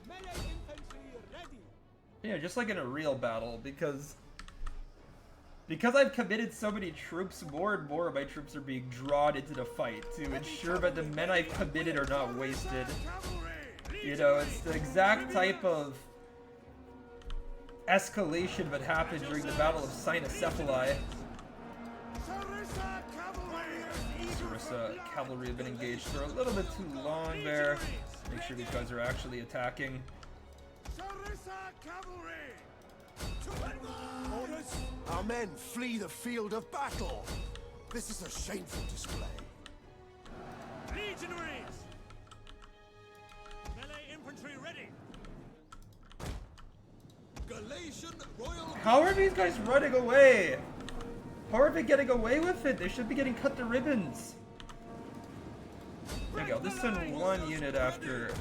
[SPEAKER 3] Melee infantry ready.
[SPEAKER 1] Yeah, just like in a real battle, because I've committed so many troops, more and more of my troops are being drawn into the fight to ensure that the men I've committed are not wasted. You know, it's the exact type of escalation that happened during the Battle of Cynocephali. Sarissa cavalry have been engaged for a little bit too long there. Make sure these guys are actually attacking.
[SPEAKER 3] Sarissa cavalry.
[SPEAKER 4] Orders.
[SPEAKER 6] Our men flee the field of battle. This is a shameful display.
[SPEAKER 3] Legionaries. Melee infantry ready. Galatian royal.
[SPEAKER 1] How are these guys running away? How are they getting away with it? They should be getting cut to ribbons. There you go. Let's send one unit after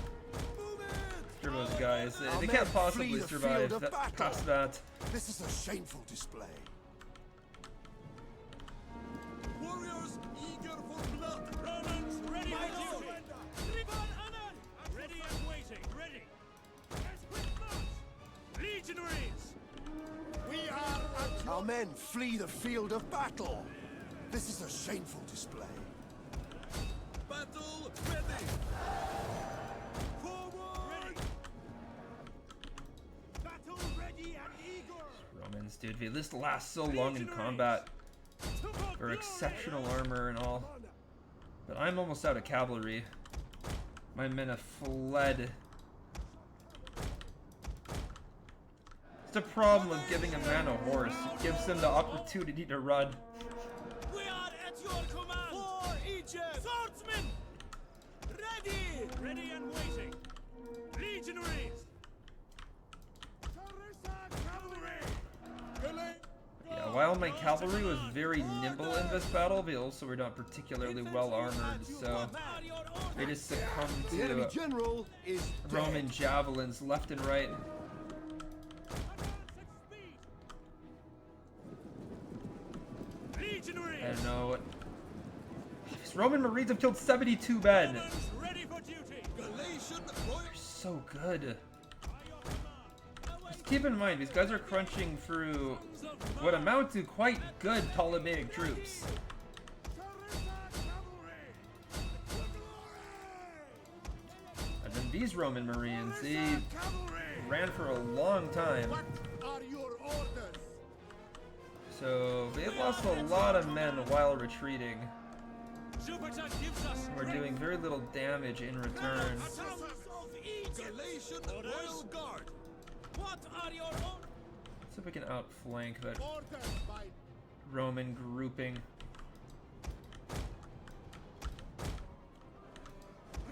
[SPEAKER 1] those guys. They can't possibly survive past that.
[SPEAKER 6] This is a shameful display.
[SPEAKER 3] Warriors eager for blood. Romans ready for duty. Tribune honor. Ready and waiting. Ready. Legionaries. We are at
[SPEAKER 6] Our men flee the field of battle. This is a shameful display.
[SPEAKER 3] battle ready. Forward. Ready. Battle ready and eager.
[SPEAKER 1] Romans dude, this lasts so long in combat. For exceptional armor and all. But I'm almost out of cavalry. My men have fled. It's the problem of giving a man a horse. It gives them the opportunity to run.
[SPEAKER 3] We are at your command! For Egypt! Swordsmen! Ready! Ready and waiting! Legionaries!
[SPEAKER 1] Yeah, while my cavalry was very nimble in this battle, they also were not particularly well armored, so they just succumbed
[SPEAKER 6] The enemy
[SPEAKER 1] to
[SPEAKER 6] general is
[SPEAKER 1] Roman
[SPEAKER 6] dead.
[SPEAKER 1] javelins left and right.
[SPEAKER 3] Legionaries!
[SPEAKER 1] I don't know what. These Roman Marines have killed 72 men. They're
[SPEAKER 3] Ready for duty! Galatian
[SPEAKER 1] so good. Just keep in mind, these guys are crunching through what amount to quite good Ptolemaic troops. And then these Roman Marines, they ran for a long time.
[SPEAKER 6] Are your orders?
[SPEAKER 1] So they've lost a lot of men while retreating.
[SPEAKER 3] Jupiter gives us
[SPEAKER 1] We're doing very little damage in return.
[SPEAKER 3] Sons of Egypt! Galatian Royal Guard! What are your orders?
[SPEAKER 1] See if we can outflank that
[SPEAKER 6] Orders by
[SPEAKER 1] Roman grouping.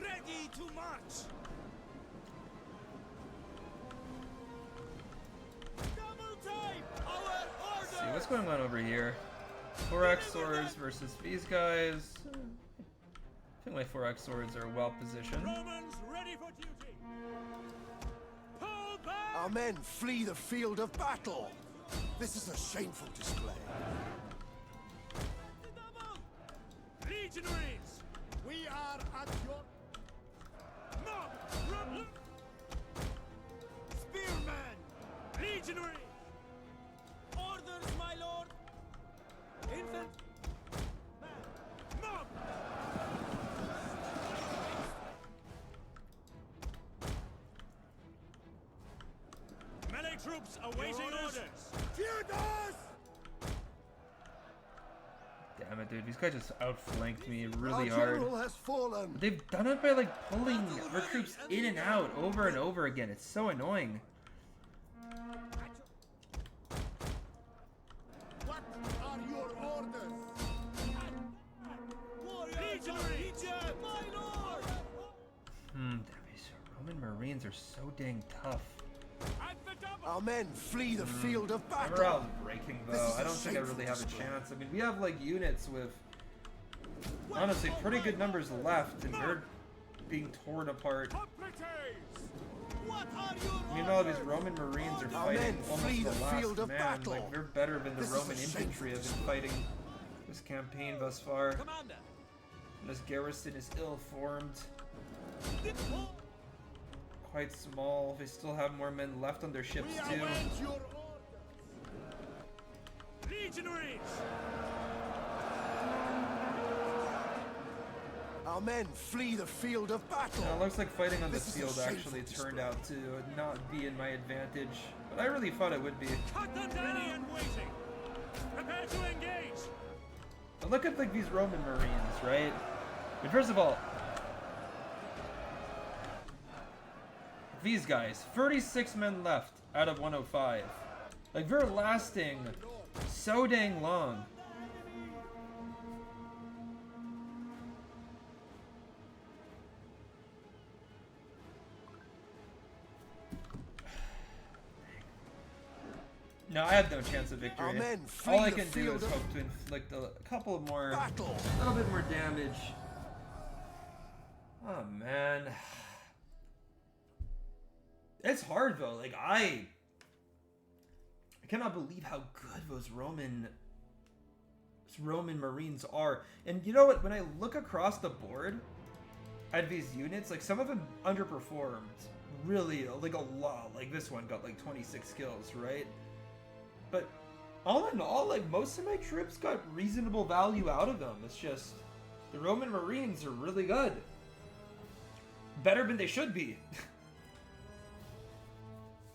[SPEAKER 3] Ready to march! Double time! Our orders!
[SPEAKER 1] See what's going on over here. 4x swords versus these guys. I think my 4x swords are well positioned.
[SPEAKER 3] Romans ready for duty! Pull back!
[SPEAKER 6] our men flee the field of battle. This is a shameful display.
[SPEAKER 3] Legionaries!
[SPEAKER 6] We are at your
[SPEAKER 3] Mob!
[SPEAKER 6] spearmen.
[SPEAKER 3] Legionary! Orders, my lord! Infant! Mob! Melee troops awaiting orders!
[SPEAKER 1] Damn it, dude. These guys just outflanked me really
[SPEAKER 6] Our
[SPEAKER 1] hard.
[SPEAKER 6] general has fallen.
[SPEAKER 1] They've done it by like pulling their troops in and out over and over again. It's so annoying.
[SPEAKER 6] What are your orders?
[SPEAKER 3] Legionary! My lord!
[SPEAKER 1] These Roman Marines are so dang tough.
[SPEAKER 3] At the double!
[SPEAKER 6] Our men flee the field of
[SPEAKER 1] We're
[SPEAKER 6] battle.
[SPEAKER 1] outbreaking
[SPEAKER 6] This
[SPEAKER 1] though.
[SPEAKER 6] is
[SPEAKER 1] I
[SPEAKER 6] a
[SPEAKER 1] don't think I
[SPEAKER 6] shameful
[SPEAKER 1] really have a
[SPEAKER 6] display.
[SPEAKER 1] chance. I mean, we have like units with honestly pretty good numbers left, and they're being torn apart.
[SPEAKER 3] What are your
[SPEAKER 1] Meanwhile, these Roman Marines are
[SPEAKER 6] Our
[SPEAKER 1] fighting
[SPEAKER 6] men
[SPEAKER 1] almost
[SPEAKER 6] flee
[SPEAKER 1] the
[SPEAKER 6] the
[SPEAKER 1] last
[SPEAKER 6] field of
[SPEAKER 1] man.
[SPEAKER 6] battle.
[SPEAKER 1] Like they're better than the
[SPEAKER 6] This is a
[SPEAKER 1] Roman
[SPEAKER 6] shameful
[SPEAKER 1] infantry have been
[SPEAKER 6] display.
[SPEAKER 1] fighting this campaign thus far.
[SPEAKER 3] commander?
[SPEAKER 1] And this garrison is ill-formed, quite small. They still have more men left on their ships
[SPEAKER 6] We
[SPEAKER 1] too.
[SPEAKER 6] await your orders.
[SPEAKER 3] Legionaries!
[SPEAKER 6] Our men flee the field of battle.
[SPEAKER 1] It looks like fighting on the
[SPEAKER 6] This is a
[SPEAKER 1] field
[SPEAKER 6] shameful
[SPEAKER 1] actually turned
[SPEAKER 6] display.
[SPEAKER 1] out to not be in my advantage, but I really thought it would be.
[SPEAKER 3] Cut them ready and waiting! Prepare to engage!
[SPEAKER 1] But look at like these Roman Marines, right? But first of all, these guys, 36 men left out of 105. Like they're lasting so dang long. No, I have no chance of victory.
[SPEAKER 6] Our men flee
[SPEAKER 1] All I
[SPEAKER 6] the
[SPEAKER 1] can do
[SPEAKER 6] field
[SPEAKER 1] is
[SPEAKER 6] of
[SPEAKER 1] hope to inflict a couple more,
[SPEAKER 6] battle.
[SPEAKER 1] a little bit more damage. Oh man, it's hard though. Like I cannot believe how good those Roman Marines are. And you know what? When I look across the board at these units, like some of them underperformed really, like a lot. Like this one got like 26 kills, right? But all in all, like most of my troops got reasonable value out of them. It's just the Roman Marines are really good. Better than they should be.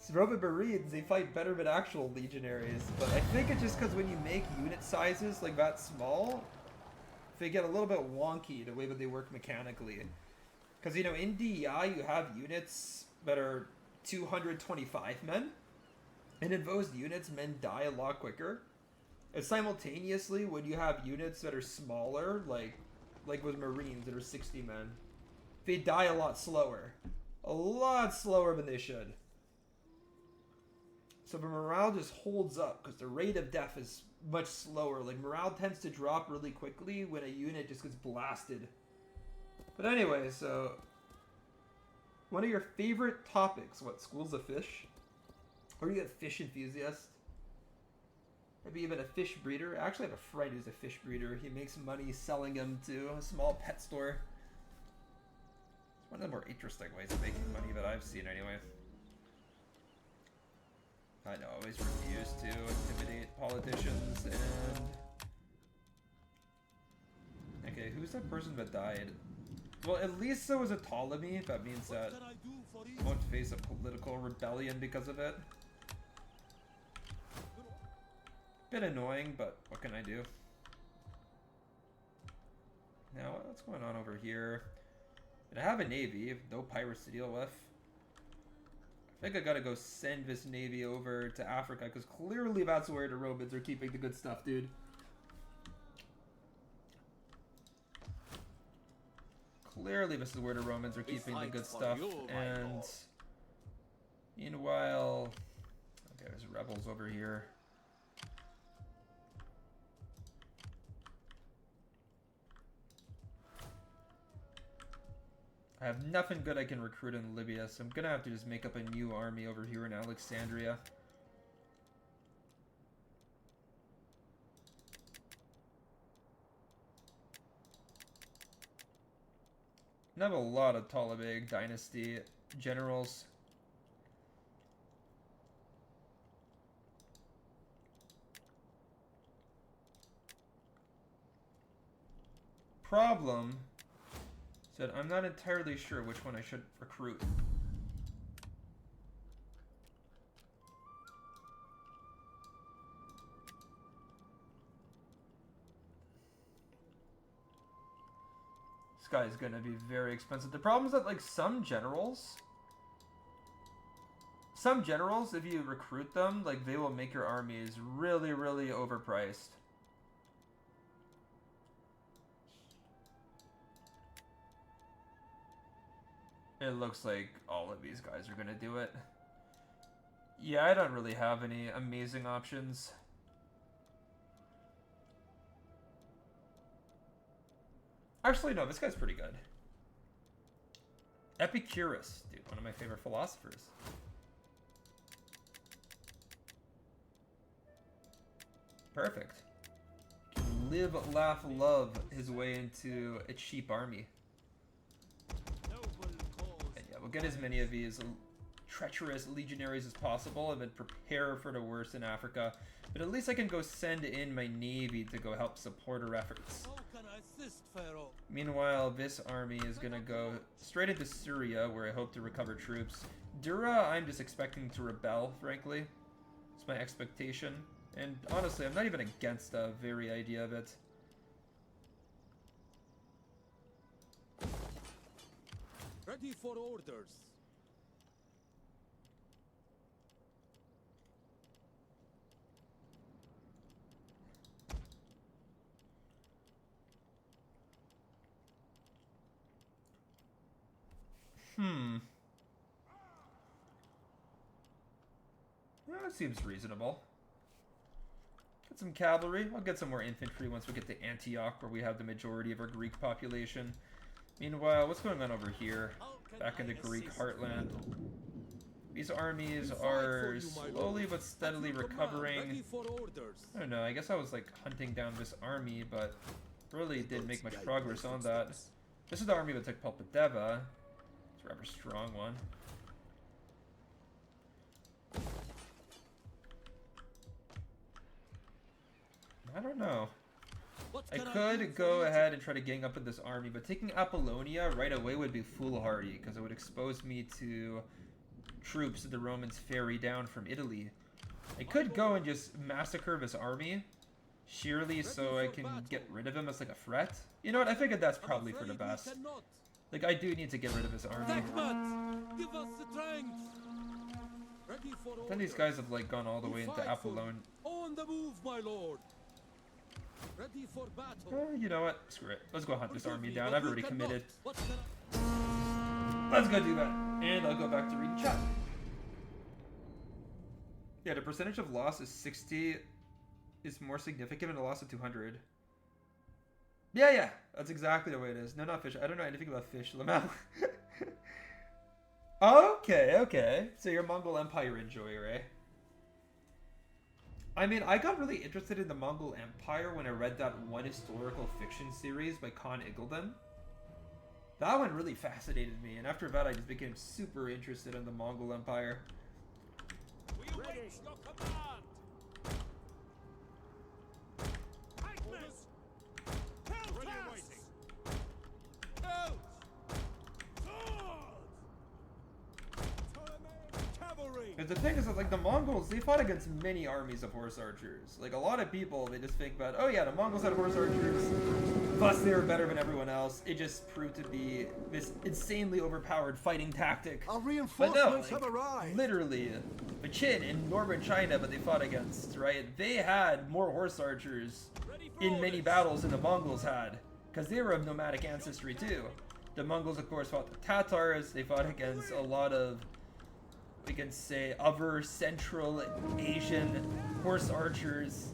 [SPEAKER 1] Roman Marines, they fight better than actual legionaries, but I think it's just because when you make unit sizes like that small, they get a little bit wonky the way that they work mechanically. Because, you know, in DEI you have units that are 225 men, and in those units men die a lot quicker. And simultaneously, when you have units that are smaller, like with Marines that are 60 men, they die a lot slower. A lot slower than they should. So the morale just holds up because the rate of death is much slower. Like, morale tends to drop really quickly when a unit just gets blasted. But anyway, so one of your favorite topics, what, schools of fish? Or are you a fish enthusiast? Maybe even a fish breeder? I actually have a friend who's a fish breeder. He makes money selling them to a small pet store. It's one of the more interesting ways of making money that I've seen anyway. I know, I always refuse to intimidate politicians and... Okay, who's that person that died? Well, at least there was a Ptolemy. That means that I won't face a political rebellion because of it. Bit annoying, but what can I do? Now, what's going on over here? And I have a navy, no pirates to deal with. I think I gotta go send this navy over to Africa, because clearly that's where the Romans are keeping the good stuff, dude. Clearly this is where the Romans are keeping the good stuff, and... Meanwhile... Okay, there's rebels over here. I have nothing good I can recruit in Libya, so I'm gonna have to just make up a new army over here in Alexandria. I have a lot of Ptolemaic dynasty generals. Problem is that I'm not entirely sure which one I should recruit. This guy is going to be very expensive. The problem is that, like, some generals, if you recruit them, like, they will make your armies really, really overpriced. It looks like all of these guys are going to do it. Yeah, I don't really have any amazing options. Actually, no, this guy's pretty good. Epicurus, dude, one of my favorite philosophers. Perfect. Can live, laugh, love his way into a cheap army. And yeah, we'll get as many of these treacherous legionaries as possible and then prepare for the worst in Africa. But at least I can go send in my navy to go help support our efforts. Meanwhile, this army is going to go straight into Syria, where I hope to recover troops. Dura, I'm just expecting to rebel, frankly. It's my expectation. And honestly, I'm not even against the very idea of it.
[SPEAKER 3] Ready for orders.
[SPEAKER 1] Yeah, that seems reasonable. Get some cavalry. I'll get some more infantry once we get to Antioch, where we have the majority of our Greek population. Meanwhile, what's going on over here? Back in the Greek heartland. These armies are slowly but steadily recovering. I don't know, I guess I was like hunting down this army, but really didn't make much progress on that. This is the army that took Pulpideva. It's a rather strong one. I don't know. I could go ahead and try to gang up with this army, but taking Apollonia right away would be foolhardy, because it would expose me to troops that the Romans ferry down from Italy. I could go and just massacre this army, sheerly, so I can get rid of him as like a threat. You know what? I figured that's probably for the best. Like, I do need to get rid of his army.
[SPEAKER 3] Attackmat! Give us strength! Ready for
[SPEAKER 1] Then these guys have like gone all the way into Apollon.
[SPEAKER 3] On the move, my lord. Ready for battle.
[SPEAKER 1] You know what? Screw it. Let's go hunt this army down. I've already committed.
[SPEAKER 3] What can
[SPEAKER 1] Let's go do that. And I'll go back to reading chat. Yeah, the percentage of loss is 60 is more significant than a loss of 200. Yeah, that's exactly the way it is. No, not fish. I don't know anything about fish. Lamau. Okay. So you're a Mongol Empire enjoyer, eh? I mean, I got really interested in the Mongol Empire when I read that one historical fiction series by Khan Iggulden. That one really fascinated me, and after that I just became super interested in the Mongol Empire.
[SPEAKER 3] we await your command?
[SPEAKER 4] Magnus! Help us!
[SPEAKER 3] Out!
[SPEAKER 4] Swords! Cavalry!
[SPEAKER 1] Because the thing is that, like, the Mongols, they fought against many armies of horse archers. Like, a lot of people, they just think about, oh yeah, the Mongols had horse archers, plus they were better than everyone else. It just proved to be this insanely overpowered fighting tactic.
[SPEAKER 6] Our
[SPEAKER 1] But
[SPEAKER 6] reinforcements
[SPEAKER 1] no,
[SPEAKER 6] have arrived.
[SPEAKER 1] literally, the Qin in northern China, but they fought against, right? They had more horse archers in many battles than the Mongols had, because they were of nomadic ancestry too. The Mongols, of course, fought the Tatars. They fought against a lot of, we can say, other Central Asian horse archers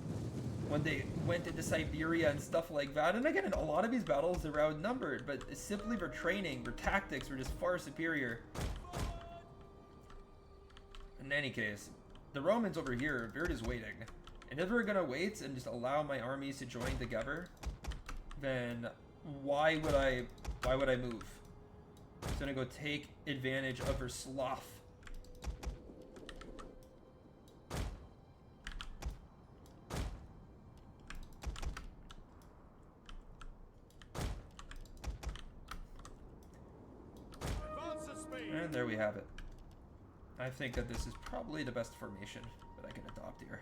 [SPEAKER 1] when they went into Siberia and stuff like that. And again, in a lot of these battles, they were outnumbered, but simply their training, their tactics were just far superior. In any case, the Romans over here, they're just waiting. And if they're gonna wait and just allow my armies to join together, then why would I move? I'm gonna go take advantage of her sloth.
[SPEAKER 4] Advance at speed!
[SPEAKER 1] And there we have it. I think that this is probably the best formation that I can adopt here.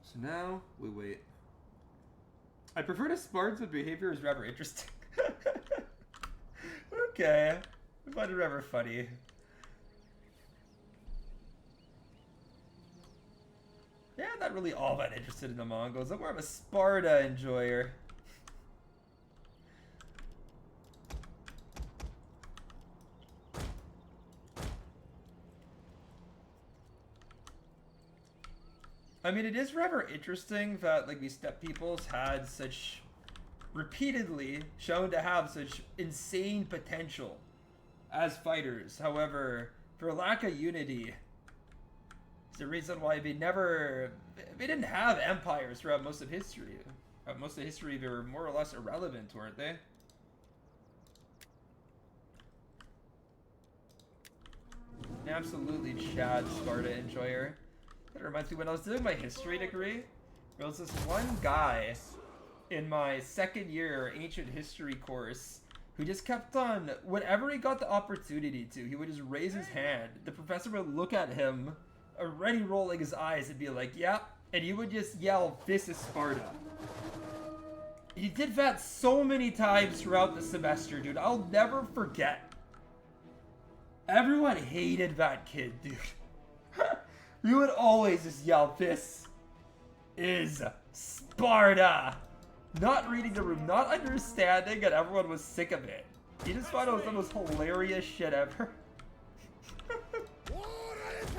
[SPEAKER 1] So now we wait. I prefer the Spartans' behavior is rather interesting. Okay, I find it rather funny. Yeah, I'm not really all that interested in the Mongols. I'm more of a Sparta enjoyer. I mean, it is rather interesting that, like, these steppe peoples had such, repeatedly shown to have such insane potential as fighters. However, for lack of unity, it's the reason why they didn't have empires throughout most of history. Throughout most of history, they were more or less irrelevant, weren't they? Absolutely Chad Sparta enjoyer. That reminds me, when I was doing my history degree, there was this one guy in my second year ancient history course who just kept on, whenever he got the opportunity to, he would just raise his hand. The professor would look at him, already rolling his eyes, and be like, yeah, and he would just yell, "This is Sparta." He did that so many times throughout the semester, dude. I'll never forget. Everyone hated that kid, dude. We would always just yell, "This is Sparta!" Not reading the room, not understanding, and everyone was sick of it. He just thought it was the most hilarious shit ever.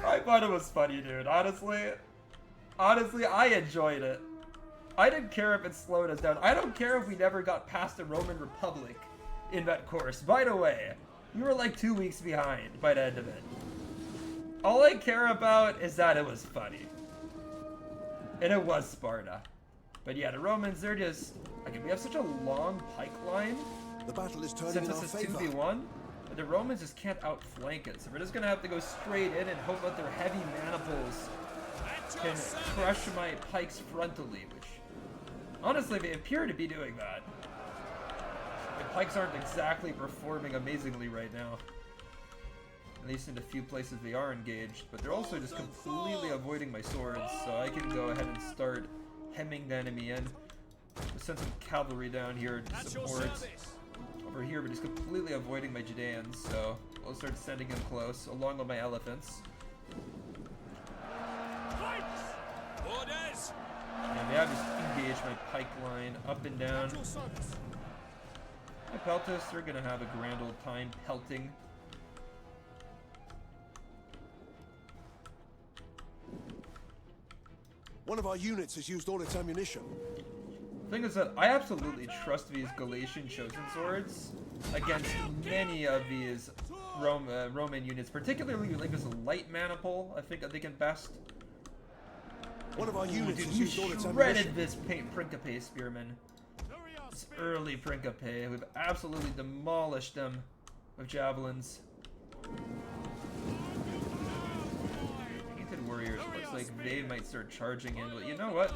[SPEAKER 1] I thought it was funny, dude. Honestly, I enjoyed it. I didn't care if it slowed us down. I don't care if we never got past the Roman Republic in that course. By the way, we were like 2 weeks behind by the end of it. All I care about is that it was funny. And it was Sparta. But yeah, the Romans, they're just... Okay, we have such a long pike line.
[SPEAKER 6] The battle is turning
[SPEAKER 1] Since
[SPEAKER 6] in our
[SPEAKER 1] this is
[SPEAKER 6] favor.
[SPEAKER 1] 2v1, the Romans just can't outflank it. So we're just going to have to go straight in and hope that their heavy maniples can crush my pikes frontally, which... Honestly, they appear to be doing that. The pikes aren't exactly performing amazingly right now. At least in the few places they are engaged. But they're also just completely avoiding my swords, so I can go ahead and start hemming the enemy in. We'll send some cavalry down here to support. Over here, we're just completely avoiding my Judeans, so we'll start sending them close, along with my elephants. And yeah, just engage my pike line up and down. My peltists are gonna have a grand old time pelting.
[SPEAKER 6] One of our units has used all its ammunition.
[SPEAKER 1] The thing is that I absolutely trust these Galatian chosen swords against many of these Roman units, particularly like this light maniple. I think they can best.
[SPEAKER 6] One of our units
[SPEAKER 1] Dude,
[SPEAKER 6] has
[SPEAKER 1] you
[SPEAKER 6] used all its
[SPEAKER 1] shredded
[SPEAKER 6] ammunition.
[SPEAKER 1] this Principe spearmen. This early Principe. We've absolutely demolished them with javelins. Painted warriors. Looks like they might start charging in, but you know what?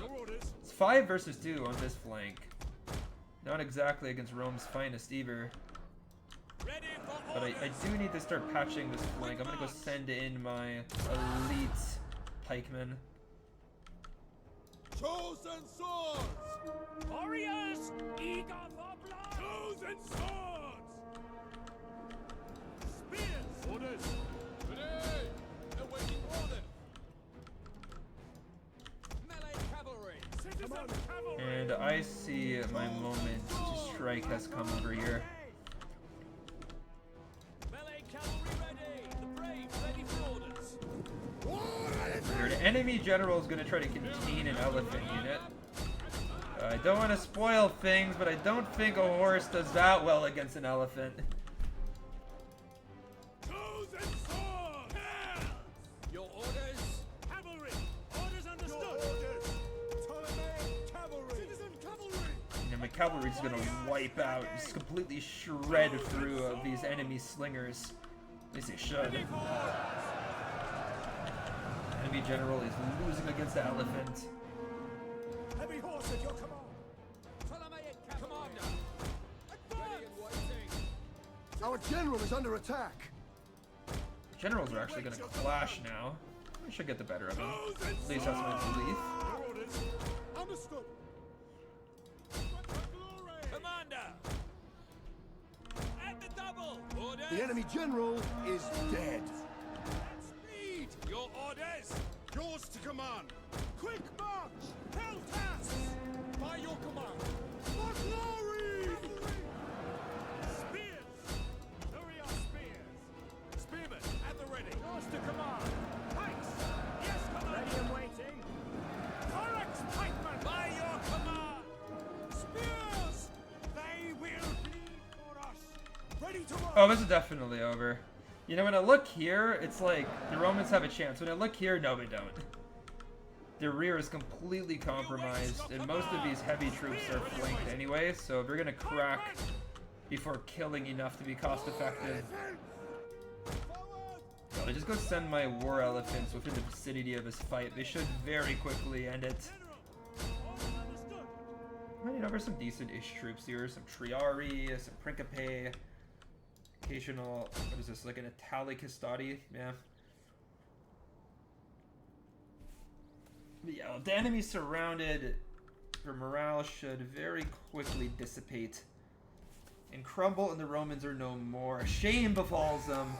[SPEAKER 1] It's 5 versus 2 on this flank. Not exactly against Rome's finest either. But I do need to start patching this flank. I'm gonna go send in my elite pikemen.
[SPEAKER 3] Chosen swords!
[SPEAKER 4] Warriors, eager for blood!
[SPEAKER 3] Chosen swords! Spears! Orders! Ready! Awaiting order! Melee cavalry!
[SPEAKER 4] Citizen cavalry!
[SPEAKER 1] And I see my moment to strike has come over here.
[SPEAKER 3] Melee cavalry ready! The brave ready for orders!
[SPEAKER 1] The enemy general is going to try to contain an elephant unit. I don't want to spoil things, but I don't think a horse does that well against an elephant.
[SPEAKER 3] Chosen sword! Your orders!
[SPEAKER 4] Cavalry! Orders understood!
[SPEAKER 3] Orders! Ptolemaic cavalry! Citizen cavalry!
[SPEAKER 1] And my cavalry is going to wipe out, just completely shred through these enemy slingers. At least they should. Enemy general is losing against the elephant.
[SPEAKER 4] Heavy horse at your command!
[SPEAKER 3] Ptolemaic commander! Ready and waiting!
[SPEAKER 6] Our general is under attack.
[SPEAKER 1] Generals are actually going to clash now. I should get the better of them. At least that's my belief.
[SPEAKER 3] Your orders! Understood! Commander! At the double! Orders!
[SPEAKER 6] The enemy general is dead.
[SPEAKER 3] Speed! Your orders! Yours to command! Quick march! Hell tasks! By your command! For glory!
[SPEAKER 4] Spears! Lower your spears!
[SPEAKER 3] Spearmen at the ready!
[SPEAKER 4] Yours to command! Pikes! Yes, command! Ready and waiting! Thorax pikemen!
[SPEAKER 3] By your command! Spears! They will bleed for us!
[SPEAKER 4] Ready to work!
[SPEAKER 1] Oh, this is definitely over. You know, when I look here, it's like the Romans have a chance. When I look here, no, they don't. Their rear is completely compromised, and most of these heavy troops are flanked anyway, so they're gonna crack before killing enough to be cost effective. So I just go send my war elephants within the vicinity of this fight. They should very quickly end it. I mean, there's some decent-ish troops here. Some Triari, some Principe. Occasional, what is this, like an Italic Histati? Yeah. But yeah, the enemy surrounded, their morale should very quickly dissipate and crumble, and the Romans are no more. Shame befalls them.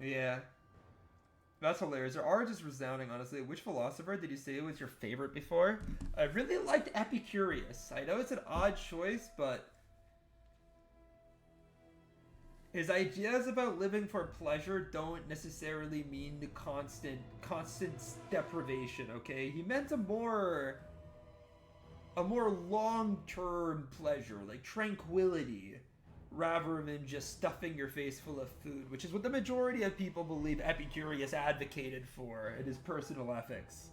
[SPEAKER 1] Yeah. That's hilarious. There are just resounding, honestly. Which philosopher did you say was your favorite before? I really liked Epicurus. I know it's an odd choice, but His ideas about living for pleasure don't necessarily mean the constant deprivation, okay? He meant a more long-term pleasure, like tranquility, rather than just stuffing your face full of food, which is what the majority of people believe Epicurus advocated for in his personal ethics.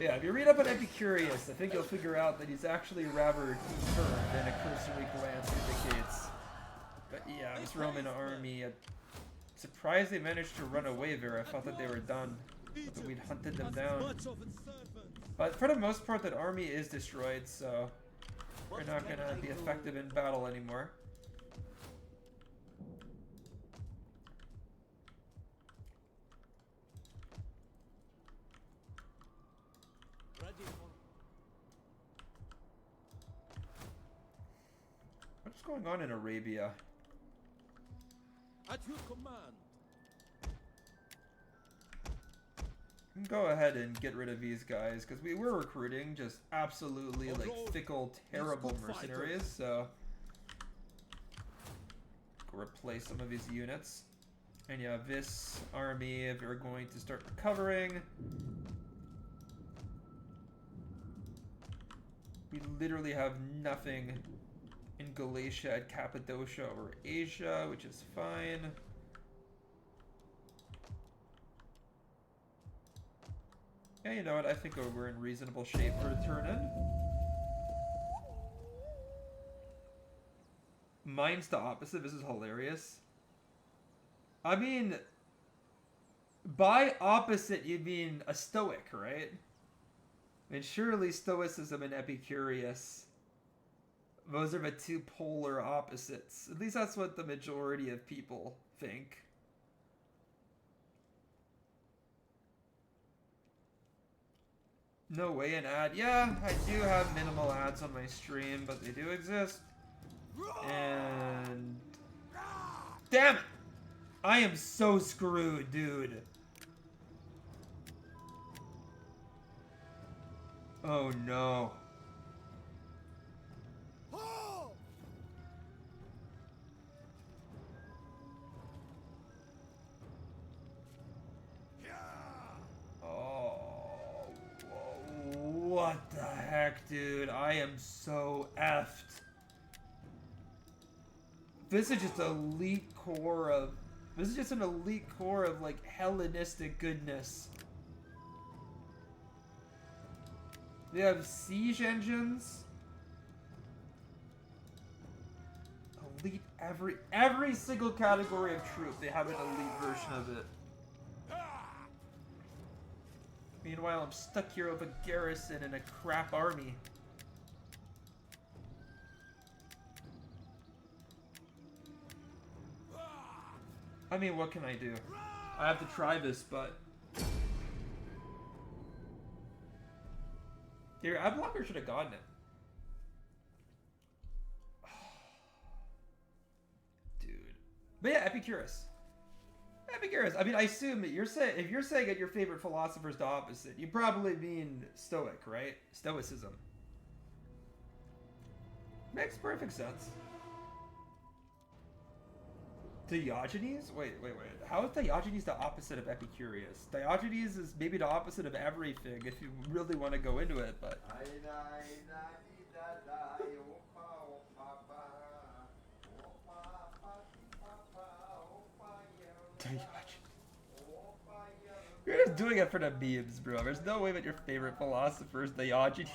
[SPEAKER 1] Yeah, if you read up on Epicurus, I think you'll figure out that he's actually rather deeper than a cursory glance indicates. But yeah, this Roman army, surprised they managed to run away there. I thought that they were done, that we'd hunted them down. But for the most part, that army is destroyed, so we're not gonna be effective in battle anymore. What's going on in Arabia?
[SPEAKER 3] At your command.
[SPEAKER 1] Go ahead and get rid of these guys, because we were recruiting just absolutely like fickle, terrible mercenaries, so go replace some of these units. And yeah, this army, if they're going to start recovering, we literally have nothing in Galatia, Cappadocia, or Asia, which is fine. Yeah, you know what? I think we're in reasonable shape for a turn in. Mine's the opposite. This is hilarious. I mean, by opposite, you mean a Stoic, right? I mean, surely Stoicism and Epicurus, those are the two polar opposites. At least that's what the majority of people think. No way an ad. Yeah, I do have minimal ads on my stream, but they do exist. And damn it! I am so screwed, dude. Oh no. What the heck, dude? I am so effed. This is just elite core of... This is just an elite core of, like, Hellenistic goodness. They have siege engines. Elite every single category of troop, they have an elite version of it. Meanwhile, I'm stuck here with a garrison and a crap army. I mean, what can I do? I have to try this, but... Your ad blocker should have gotten it. Dude. But yeah, Epicurus. Epicurus. I mean, I assume that you're saying, if you're saying that your favorite philosopher's the opposite, you probably mean Stoic, right? Stoicism. Makes perfect sense. Diogenes? Wait. How is Diogenes the opposite of Epicurus? Diogenes is maybe the opposite of everything if you really want to go into it, but... You're just doing it for the memes, bro. There's no way that your favorite philosopher is Diogenes.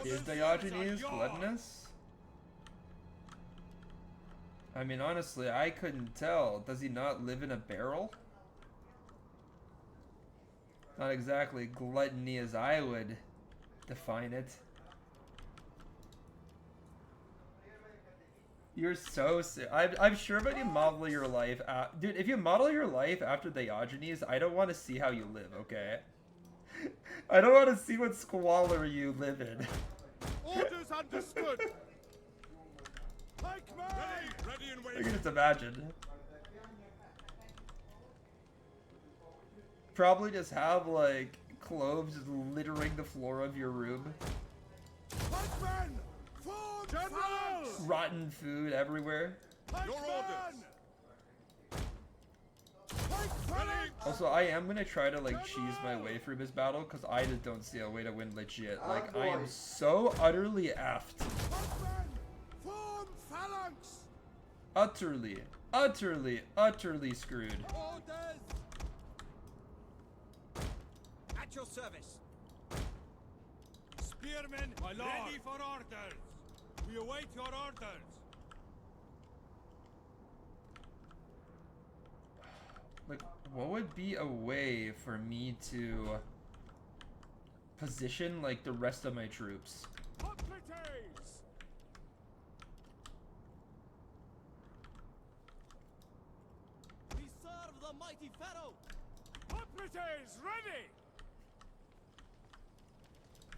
[SPEAKER 1] Is Diogenes gluttonous? I mean, honestly, I couldn't tell. Does he not live in a barrel? Not exactly gluttony as I would define it. You're so sick. I'm sure when you model your life... dude, if you model your life after Diogenes, I don't want to see how you live, okay? I don't want to see what squalor you live in.
[SPEAKER 3] Orders understood. Take me. Ready and
[SPEAKER 1] I
[SPEAKER 3] waiting.
[SPEAKER 1] can just imagine. Probably just have like cloves littering the floor of your room.
[SPEAKER 3] Pikemen! Form phalanx!
[SPEAKER 1] Rotten food everywhere.
[SPEAKER 3] Your orders! Pike phalanx!
[SPEAKER 1] Also, I am gonna try to like cheese my way through this battle because I just don't see a way to win legit. Like, I am so utterly effed.
[SPEAKER 3] Pikemen! Form phalanx!
[SPEAKER 1] Utterly screwed.
[SPEAKER 3] Orders!
[SPEAKER 4] At your service.
[SPEAKER 3] Spearmen,
[SPEAKER 4] My lord.
[SPEAKER 3] ready for orders! We await your orders!
[SPEAKER 1] Like, what would be a way for me to position like the rest of my troops?
[SPEAKER 3] Hoplites!
[SPEAKER 4] We serve the mighty Pharaoh.
[SPEAKER 3] Hoplites, ready!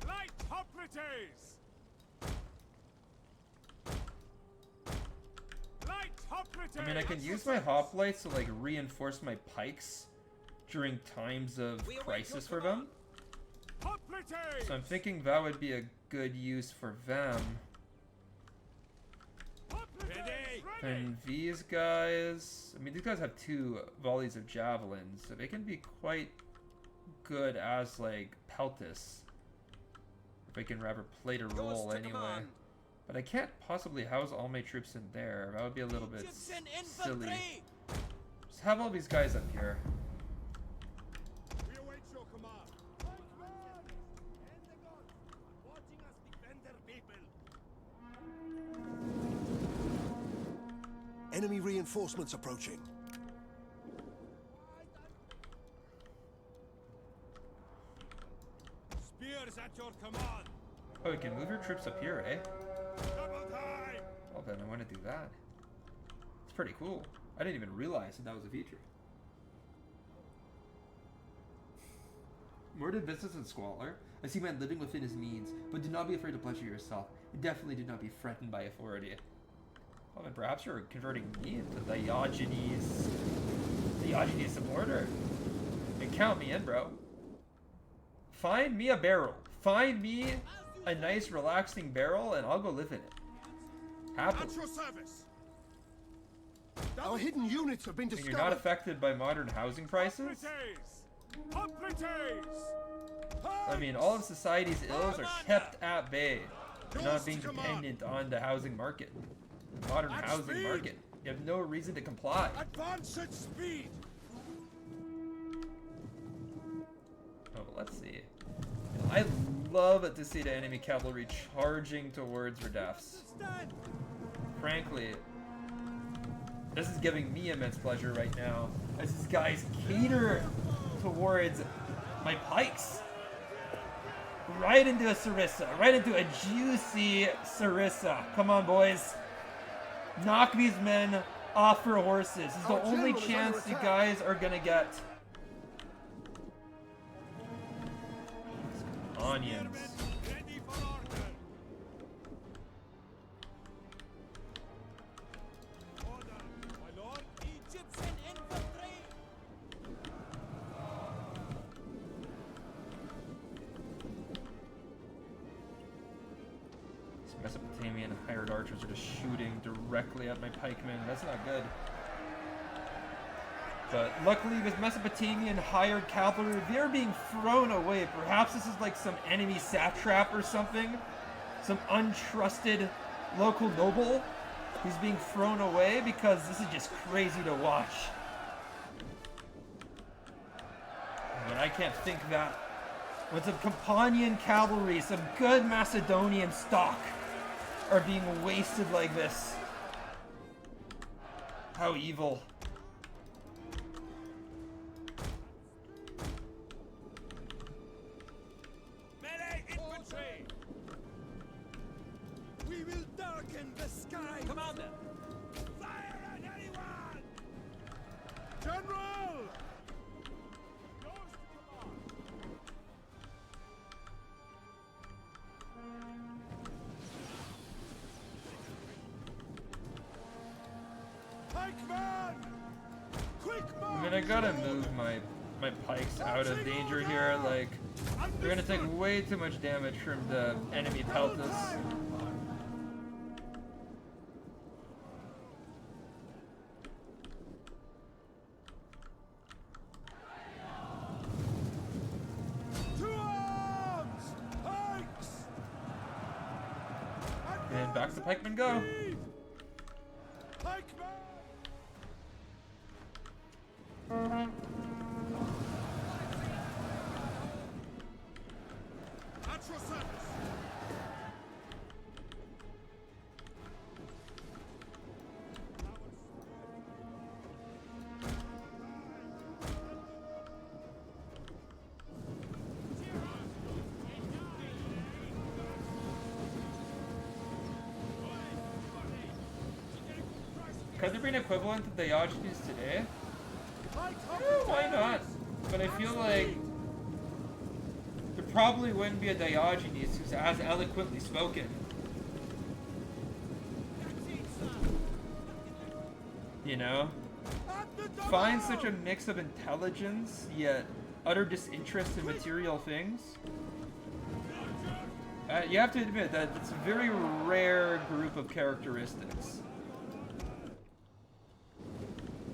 [SPEAKER 3] Light hoplites! Light hoplites!
[SPEAKER 1] I mean, I can use my hoplites to like reinforce my pikes during times of
[SPEAKER 4] We await
[SPEAKER 1] crisis
[SPEAKER 4] your
[SPEAKER 1] for them.
[SPEAKER 3] Hoplites!
[SPEAKER 1] So I'm thinking that would be a good use for them.
[SPEAKER 3] Ready!
[SPEAKER 1] And these guys, I mean, these guys have 2 volleys of javelins, so they can be quite good as like peltis. If I can rather play to roll
[SPEAKER 4] to
[SPEAKER 1] anyway.
[SPEAKER 4] command.
[SPEAKER 1] But I can't possibly house all my troops in there. That would be a little bit
[SPEAKER 4] Egyptian
[SPEAKER 1] silly.
[SPEAKER 4] infantry.
[SPEAKER 1] Just have all these guys up here.
[SPEAKER 3] We await your command! Pikemen! And the gods! Watching us defend their people!
[SPEAKER 6] Enemy reinforcements approaching.
[SPEAKER 3] Spears at your command!
[SPEAKER 1] Oh, we can move your troops up here, eh?
[SPEAKER 3] Double time!
[SPEAKER 1] Well then, I want to do that. It's pretty cool. I didn't even realize that was a feature. More than business and squalor, I see man living within his means, but do not be afraid to pleasure yourself. Definitely do not be threatened by authority. Well then, perhaps you're converting me into the Diogenes supporter. And count me in, bro. Find me a barrel. Find me a nice, relaxing barrel, and I'll go live in it. Happily.
[SPEAKER 3] At your service!
[SPEAKER 6] Our hidden units have been
[SPEAKER 1] And
[SPEAKER 6] discovered.
[SPEAKER 1] you're not affected by modern housing prices?
[SPEAKER 3] Hoplites!
[SPEAKER 1] I mean, all of society's ills are kept at bay, not being dependent on the housing market. The modern
[SPEAKER 3] At
[SPEAKER 1] housing
[SPEAKER 3] speed.
[SPEAKER 1] market. You have no reason to comply.
[SPEAKER 3] Advance at speed!
[SPEAKER 1] Oh, but let's see. I love to see the enemy cavalry charging towards Redefs.
[SPEAKER 4] Stand.
[SPEAKER 1] Frankly, this is giving me immense pleasure right now, as these guys cater towards my pikes. Right into a Sarissa, right into a juicy Sarissa. Come on, boys. Knock these men off their horses. This is the
[SPEAKER 6] Our
[SPEAKER 1] only
[SPEAKER 6] general is
[SPEAKER 1] chance
[SPEAKER 6] under
[SPEAKER 1] you
[SPEAKER 6] attack.
[SPEAKER 1] guys are gonna get. Onions.
[SPEAKER 3] Ready for order! Order! My lord!
[SPEAKER 4] Egyptian infantry.
[SPEAKER 1] These Mesopotamian hired archers are just shooting directly at my pikemen. That's not good. But luckily, this Mesopotamian hired cavalry, they're being thrown away. Perhaps this is like some enemy satrap or something. Some untrusted local noble who's being thrown away because this is just crazy to watch. But I can't think that when some Campanian cavalry, some good Macedonian stock, are being wasted like this. How evil.
[SPEAKER 3] Melee infantry!
[SPEAKER 4] We will darken the sky. Commander.
[SPEAKER 3] Fire at anyone! General! Yours to command! Pikeman! Quick march!
[SPEAKER 1] I mean, I gotta move my my pikes out of danger here. Like, they're gonna take way too much damage from the enemy peltas.
[SPEAKER 3] To arms! Pikes!
[SPEAKER 1] And back the pikemen go.
[SPEAKER 3] Pikemen! Atrocentus!
[SPEAKER 1] Could there be an equivalent to Diogenes today? Why not? But I feel like there probably wouldn't be a Diogenes who's as eloquently spoken. You know? Find such a mix of intelligence, yet utter disinterest in material things. You have to admit that it's a very rare group of characteristics.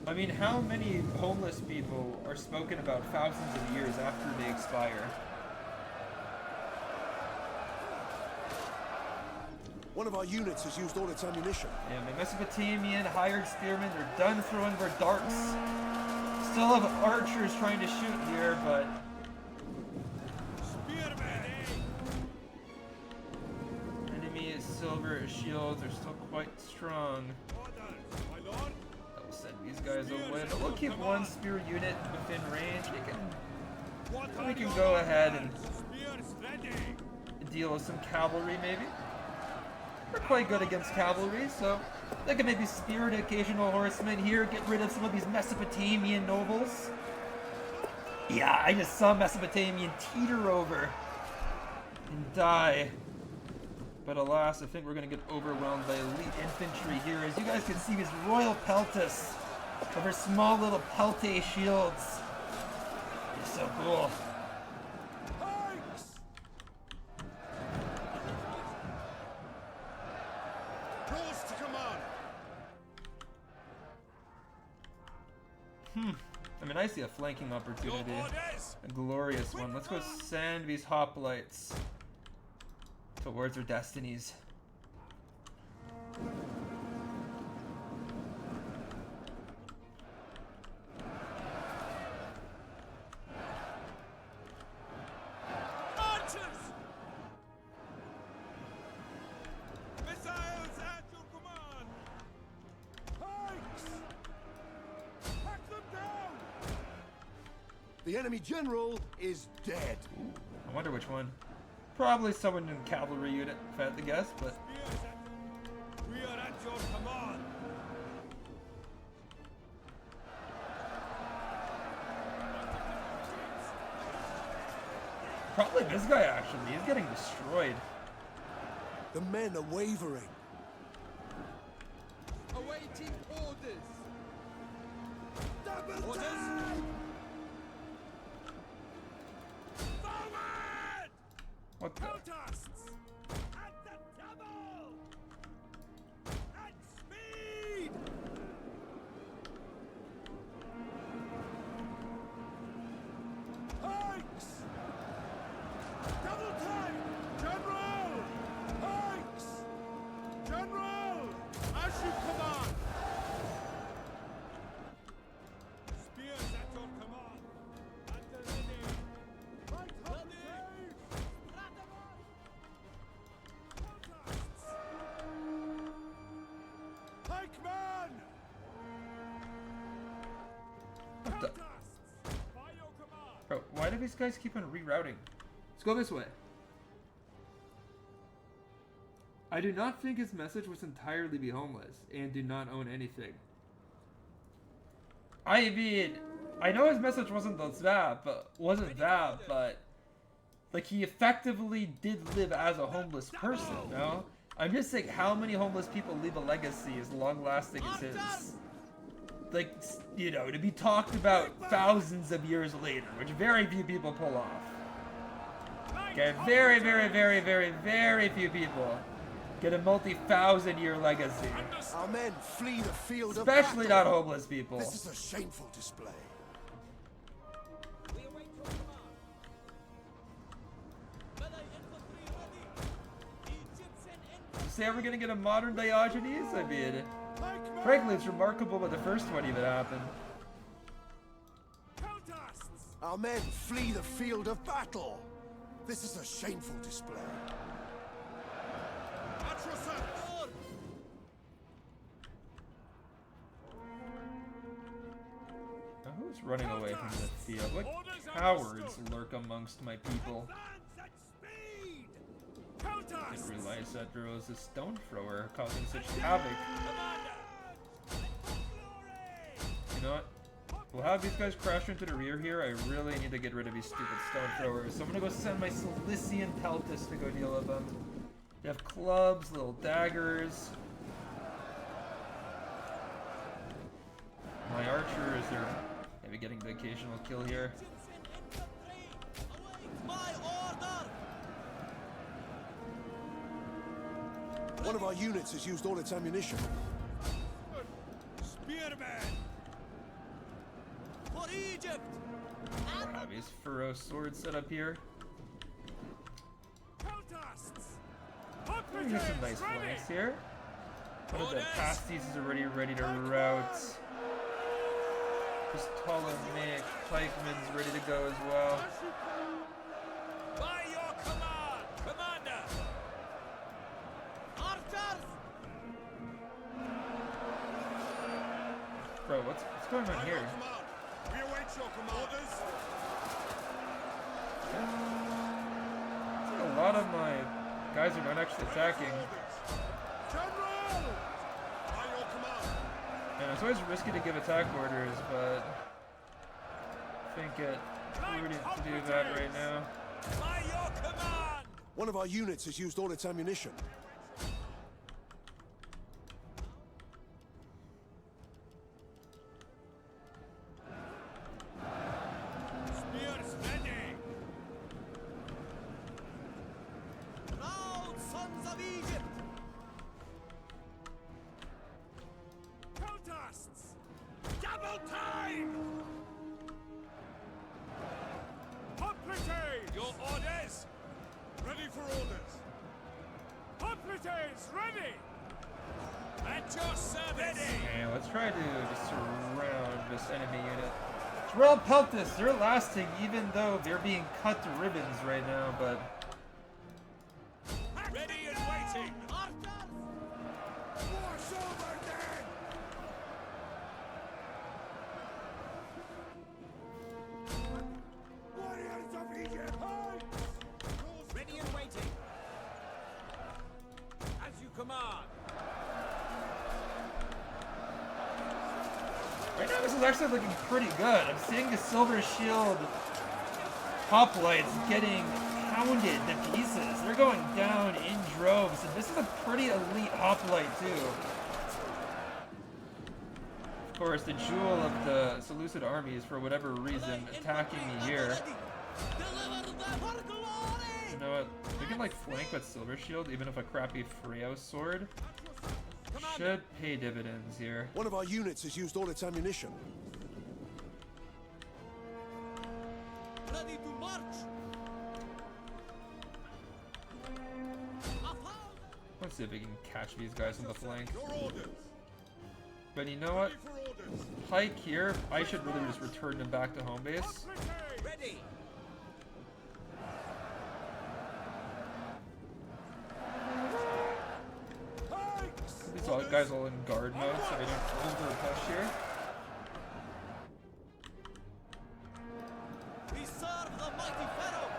[SPEAKER 1] I mean, how many homeless people are spoken about thousands of years after they expire?
[SPEAKER 6] One of our units has used all its ammunition.
[SPEAKER 1] Yeah, my Mesopotamian hired spearmen, they're done throwing their darts. Still have archers trying to shoot here, but... Enemy silver shields are still quite strong. These guys away, but we'll keep one spear unit within range. We can go ahead and deal with some cavalry, maybe. We're quite good against cavalry, so they can maybe spear an occasional horseman here, get rid of some of these Mesopotamian nobles. Yeah, I just saw Mesopotamian teeter over and die. But alas, I think we're going to get overwhelmed by elite infantry here. As you guys can see, these royal peltas over small little pelte shields. It's so cool.
[SPEAKER 3] Pikes! Yours to command!
[SPEAKER 1] I mean, I see a flanking opportunity. A glorious one. Let's go send these hoplites towards their destinies.
[SPEAKER 3] Archers! Missiles at your command! Pikes! Hack them down!
[SPEAKER 6] The enemy general is dead.
[SPEAKER 1] I wonder which one. Probably someone in cavalry unit, if I had to guess, but...
[SPEAKER 3] We are at your command!
[SPEAKER 1] Probably this guy, actually. He's getting destroyed.
[SPEAKER 6] The men are wavering.
[SPEAKER 3] Awaiting orders! Double time! Forward!
[SPEAKER 1] What the...
[SPEAKER 3] Protests! At the double! At speed! Pikes! Double time! General! Pikes! General! As you command! Spears at your command! At the ready! Right on the Pikeman!
[SPEAKER 1] What the... Bro, why do these guys keep on rerouting? Let's go this way. I do not think his message was entirely be homeless and do not own anything. I mean, I know his message wasn't that, but like he effectively did live as a homeless person, no? I'm just saying how many homeless people leave a legacy as long lasting as his. like, you know, to be talked about thousands of years later, which very few people pull off. Okay, very, very, very, very, very few people get a multi-thousand-year legacy.
[SPEAKER 6] Our men flee the field
[SPEAKER 1] Especially
[SPEAKER 6] of
[SPEAKER 1] not
[SPEAKER 6] battle.
[SPEAKER 1] homeless people.
[SPEAKER 6] This is a shameful display.
[SPEAKER 4] We await your command. Melee infantry ready. Egyptian infantry.
[SPEAKER 1] Is they ever gonna get a modern Diogenes? I mean,
[SPEAKER 3] Take
[SPEAKER 1] frankly, it's remarkable that the first one even happened.
[SPEAKER 3] Peltasts!
[SPEAKER 6] Our men flee the field of battle. This is a shameful display.
[SPEAKER 3] Atrocet!
[SPEAKER 1] Now, who's running away from the field? What cowards lurk amongst my people?
[SPEAKER 3] Advance at speed!
[SPEAKER 1] Didn't
[SPEAKER 3] Peltasts!
[SPEAKER 1] realize that there was a stone thrower causing such havoc. You know what? We'll have these guys crash into the rear here. I really need to get rid of these stupid stone throwers. So I'm gonna go send my Cilician Peltas to go deal with them. They have clubs, little daggers. My archers are maybe getting the occasional kill here.
[SPEAKER 4] Egyptian infantry. Await my order.
[SPEAKER 6] One of our units has used all its ammunition.
[SPEAKER 3] Spearmen!
[SPEAKER 4] For Egypt.
[SPEAKER 1] Have these furrow swords set up here.
[SPEAKER 3] Peltasts!
[SPEAKER 1] Here's some nice flanks here. One of the pasties is already ready to rout. This Ptolemaic pikeman's ready to go as well.
[SPEAKER 4] By your command, Commander. Archers.
[SPEAKER 1] Bro, what's going on here?
[SPEAKER 3] Command! We await your command! Orders!
[SPEAKER 1] I think a lot of my guys are not actually attacking.
[SPEAKER 3] General! By your command!
[SPEAKER 1] And it's always risky to give attack orders, but I think it's prudent to do that right now.
[SPEAKER 4] By your command.
[SPEAKER 6] One of our units has used all its ammunition.
[SPEAKER 3] Spears ready!
[SPEAKER 4] Proud sons of Egypt.
[SPEAKER 3] Peltasts! Double time! Hoplites! Your orders! Ready for orders! Hoplites, ready! At your service!
[SPEAKER 1] Okay, let's try to just surround this enemy unit. Terrell Peltas, they're lasting even though they're being cut to ribbons right now, but
[SPEAKER 3] Ready and waiting!
[SPEAKER 4] Archers.
[SPEAKER 3] Wash over then! Warriors of Egypt!
[SPEAKER 4] Ready and waiting. As you command.
[SPEAKER 1] right now this is actually looking pretty good. I'm seeing the Silver Shield hoplites getting pounded to pieces. They're going down in droves, and this is a pretty elite hoplite too. Of course, the jewel of the Seleucid armies, for whatever reason, attacking me here.
[SPEAKER 4] Deliver them for glory.
[SPEAKER 1] You know what? We can like flank with Silver Shield, even if a crappy Freo sword should pay dividends here.
[SPEAKER 6] One of our units has used all its ammunition.
[SPEAKER 4] Ready to march.
[SPEAKER 1] Let's see if we can catch these guys on the flank.
[SPEAKER 3] Your orders!
[SPEAKER 1] But you know what?
[SPEAKER 3] Ready for orders!
[SPEAKER 1] Pike here, I should really just return them back to home base.
[SPEAKER 3] Hoplites!
[SPEAKER 4] Ready.
[SPEAKER 3] Pikes!
[SPEAKER 1] These all guys all in guard mode, so they don't over push here.
[SPEAKER 4] We serve the mighty Pharaoh.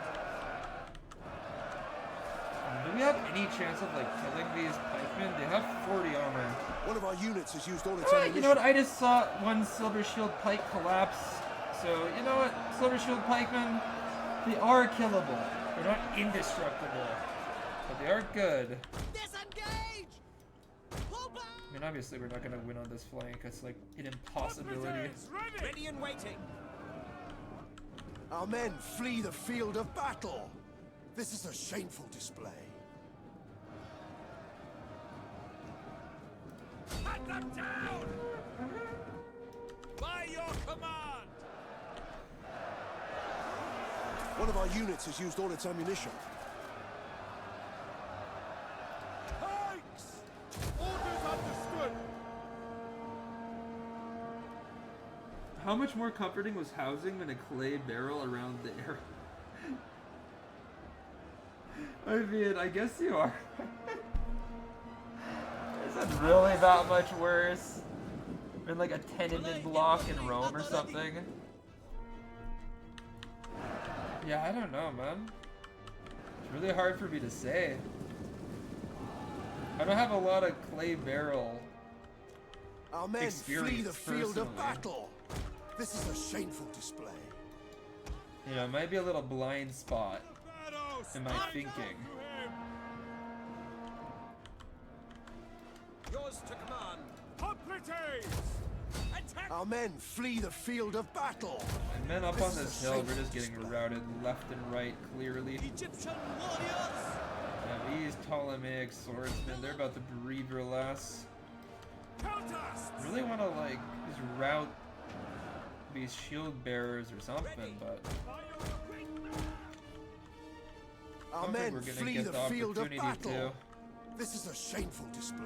[SPEAKER 1] Do we have any chance of like killing these pikemen? They have 40 armor.
[SPEAKER 6] One of our units has used all its
[SPEAKER 1] Alright,
[SPEAKER 6] ammunition.
[SPEAKER 1] you know what? I just saw one Silver Shield pike collapse. So, you know what? Silver Shield pikemen, they are killable. They're not indestructible. But they are good.
[SPEAKER 4] Disengage. Pull back.
[SPEAKER 1] I mean, obviously we're not gonna win on this flank. It's like an impossibility.
[SPEAKER 3] Hoplites, ready!
[SPEAKER 4] Ready and waiting.
[SPEAKER 6] Our men flee the field of battle. This is a shameful display.
[SPEAKER 3] Cut them down! By your command!
[SPEAKER 6] One of our units has used all its ammunition.
[SPEAKER 3] Pikes! Orders understood!
[SPEAKER 1] How much more comforting was housing than a clay barrel around there? I mean, I guess you are. Is it really that much worse than like a tenement block in Rome or something? Yeah, I don't know, man. It's really hard for me to say. I don't have a lot of clay barrel
[SPEAKER 6] Our men flee
[SPEAKER 1] experience
[SPEAKER 6] the field of
[SPEAKER 1] personally.
[SPEAKER 6] battle. This is a shameful display.
[SPEAKER 1] You know, it might be a little blind spot
[SPEAKER 3] Barbados,
[SPEAKER 1] in my
[SPEAKER 3] line
[SPEAKER 1] thinking.
[SPEAKER 3] up to him.
[SPEAKER 4] Yours to command.
[SPEAKER 3] Hoplites!
[SPEAKER 4] Attack!
[SPEAKER 6] Our men flee the field of battle.
[SPEAKER 1] And men up
[SPEAKER 6] This
[SPEAKER 1] on
[SPEAKER 6] is a
[SPEAKER 1] this hill, we're
[SPEAKER 6] shameful
[SPEAKER 1] just getting
[SPEAKER 6] display.
[SPEAKER 1] routed left and right clearly.
[SPEAKER 4] Egyptian warriors!
[SPEAKER 1] Yeah, these Ptolemaic swordsmen, they're about to breathe real ass.
[SPEAKER 3] Count us!
[SPEAKER 1] I really want to like just route these shield bearers or something, but
[SPEAKER 3] By your quick man!
[SPEAKER 1] I
[SPEAKER 6] Our
[SPEAKER 1] don't think
[SPEAKER 6] men
[SPEAKER 1] we're gonna
[SPEAKER 6] flee
[SPEAKER 1] get
[SPEAKER 6] the
[SPEAKER 1] the
[SPEAKER 6] field of
[SPEAKER 1] opportunity to.
[SPEAKER 6] battle. This is a shameful display.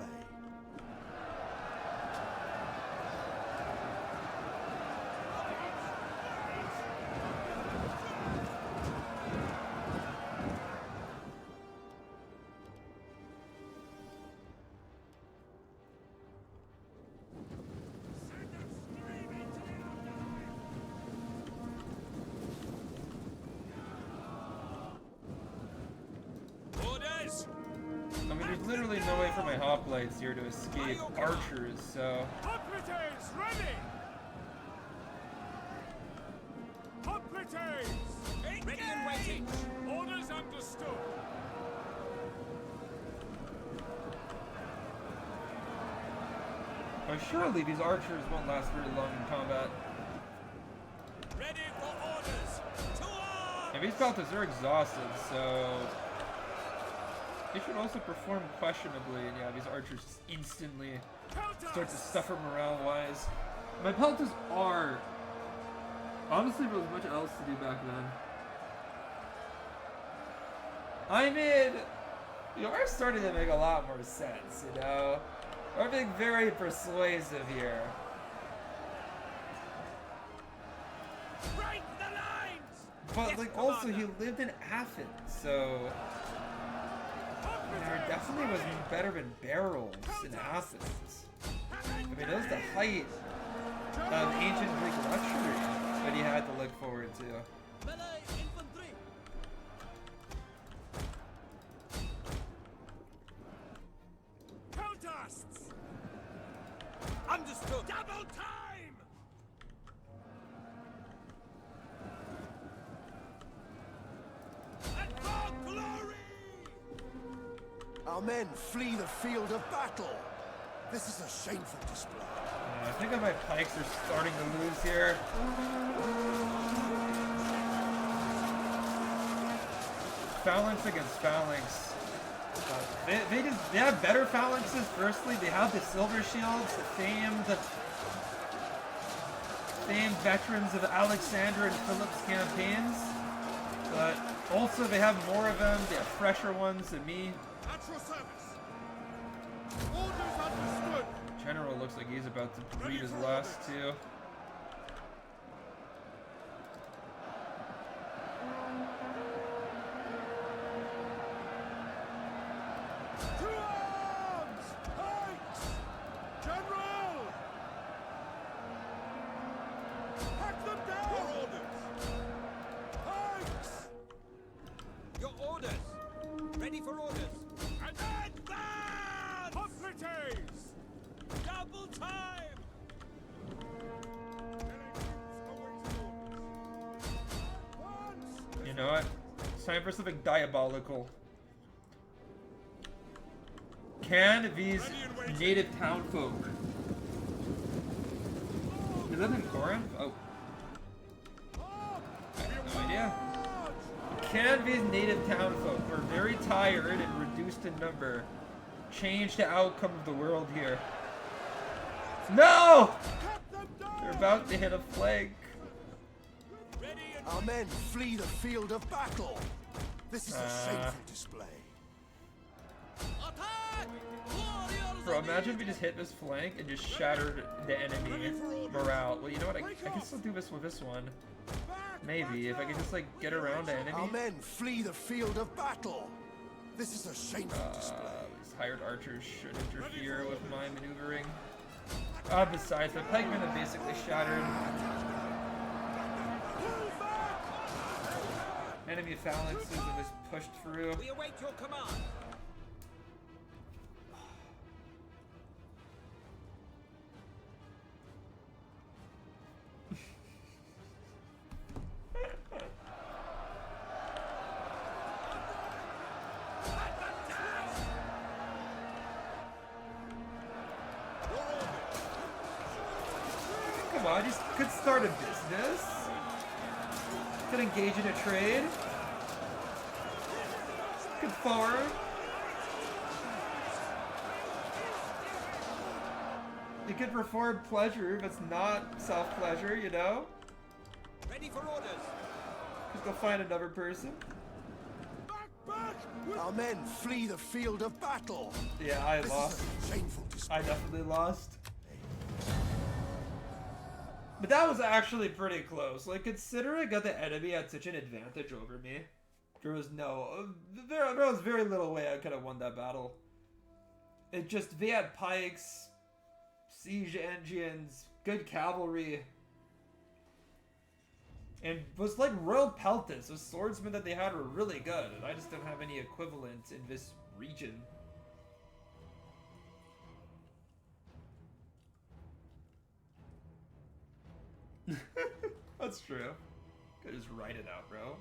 [SPEAKER 3] Send them screaming to the afterlife! Orders!
[SPEAKER 1] I mean, there's literally no way for my hoplites here to escape archers, so
[SPEAKER 3] Hoplites, ready! Hoplites!
[SPEAKER 4] Ready and waiting.
[SPEAKER 3] Orders understood.
[SPEAKER 1] but surely these archers won't last very long in combat.
[SPEAKER 3] Ready for orders. To arms!
[SPEAKER 1] And these Baltas are exhausted, so they should also perform questionably. And yeah, these archers just instantly
[SPEAKER 3] Count
[SPEAKER 1] start to
[SPEAKER 3] us!
[SPEAKER 1] suffer morale-wise. My Peltas are... Honestly, there was much else to do back then. I mean, you are starting to make a lot more sense, you know? We're being very persuasive here.
[SPEAKER 3] Break the lines!
[SPEAKER 1] But,
[SPEAKER 4] Yes,
[SPEAKER 1] like, also, he
[SPEAKER 4] Commander.
[SPEAKER 1] lived in Athens, so... There definitely was better than barrels in Athens. I mean, that was the height of ancient Greek luxury that he had to look forward to.
[SPEAKER 4] Melee infantry!
[SPEAKER 3] Count us!
[SPEAKER 4] Understood!
[SPEAKER 3] Double time! And for glory!
[SPEAKER 6] Our men flee the field of battle. This is a shameful display.
[SPEAKER 1] I think that my pikes are starting to lose here. Phalanx against phalanx. They have better phalanxes. Firstly, they have the silver shields, famed veterans of Alexander and Philip's campaigns. But also they have more of them. They have fresher ones than me.
[SPEAKER 3] At your service! Orders understood!
[SPEAKER 1] General looks like he's about to breathe his last too.
[SPEAKER 3] To arms! Pikes! General! Hack them down! Your orders! Pikes!
[SPEAKER 4] Your orders! Ready for orders!
[SPEAKER 3] And advance! Hoplites!
[SPEAKER 4] Double time!
[SPEAKER 1] You know what? It's time for something diabolical. Can these native townfolk? They live in Corinth? Oh. I have no idea. Can these native townfolk, who are very tired and reduced in number, change the outcome of the world here? No! They're about to hit a flank.
[SPEAKER 6] Our men flee the field of battle. This is a shameful display.
[SPEAKER 1] Bro, imagine if we just hit this flank and just shattered the enemy morale. Well, you know what? I can still do this with this one. Maybe, if I can just, like, get around the enemy.
[SPEAKER 6] Our men flee the field of battle. This is a shameful display.
[SPEAKER 1] These hired archers should interfere with my maneuvering. Besides, the pikemen have basically shattered. Enemy phalanxes have just pushed through.
[SPEAKER 4] We await your command.
[SPEAKER 1] Come on, you could start a business. Could engage in a trade. Could farm. You could perform pleasure if it's not self-pleasure, you know?
[SPEAKER 4] Ready for orders.
[SPEAKER 1] Could go find another person.
[SPEAKER 6] Our men flee the field of battle.
[SPEAKER 1] Yeah, I
[SPEAKER 6] This
[SPEAKER 1] lost.
[SPEAKER 6] is a shameful display.
[SPEAKER 1] I definitely lost. But that was actually pretty close. Like, considering that the enemy had such an advantage over me, there was very little way I could have won that battle. It just, they had pikes, siege engines, good cavalry, and was like royal peltas. The swordsmen that they had were really good, and I just don't have any equivalent in this region. That's true. Could just write it out, bro.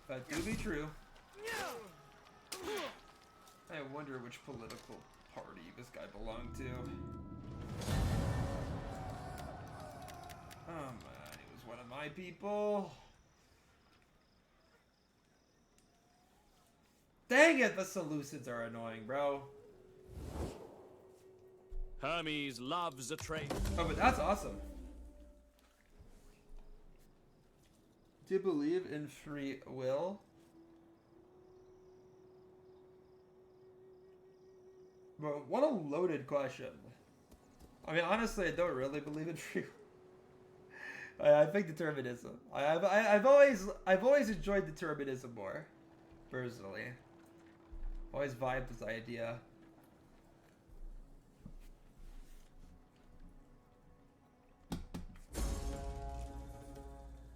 [SPEAKER 1] That do be true. I wonder which political party this guy belonged to. Oh man, he was one of my people. Dang it, the Seleucids are annoying, bro.
[SPEAKER 3] Hermes loves a trade.
[SPEAKER 1] Oh, but that's awesome. Do you believe in free will? Bro, what a loaded question. I mean, honestly, I don't really believe in free will. I think determinism. I've always enjoyed determinism more, personally. Always vibed this idea.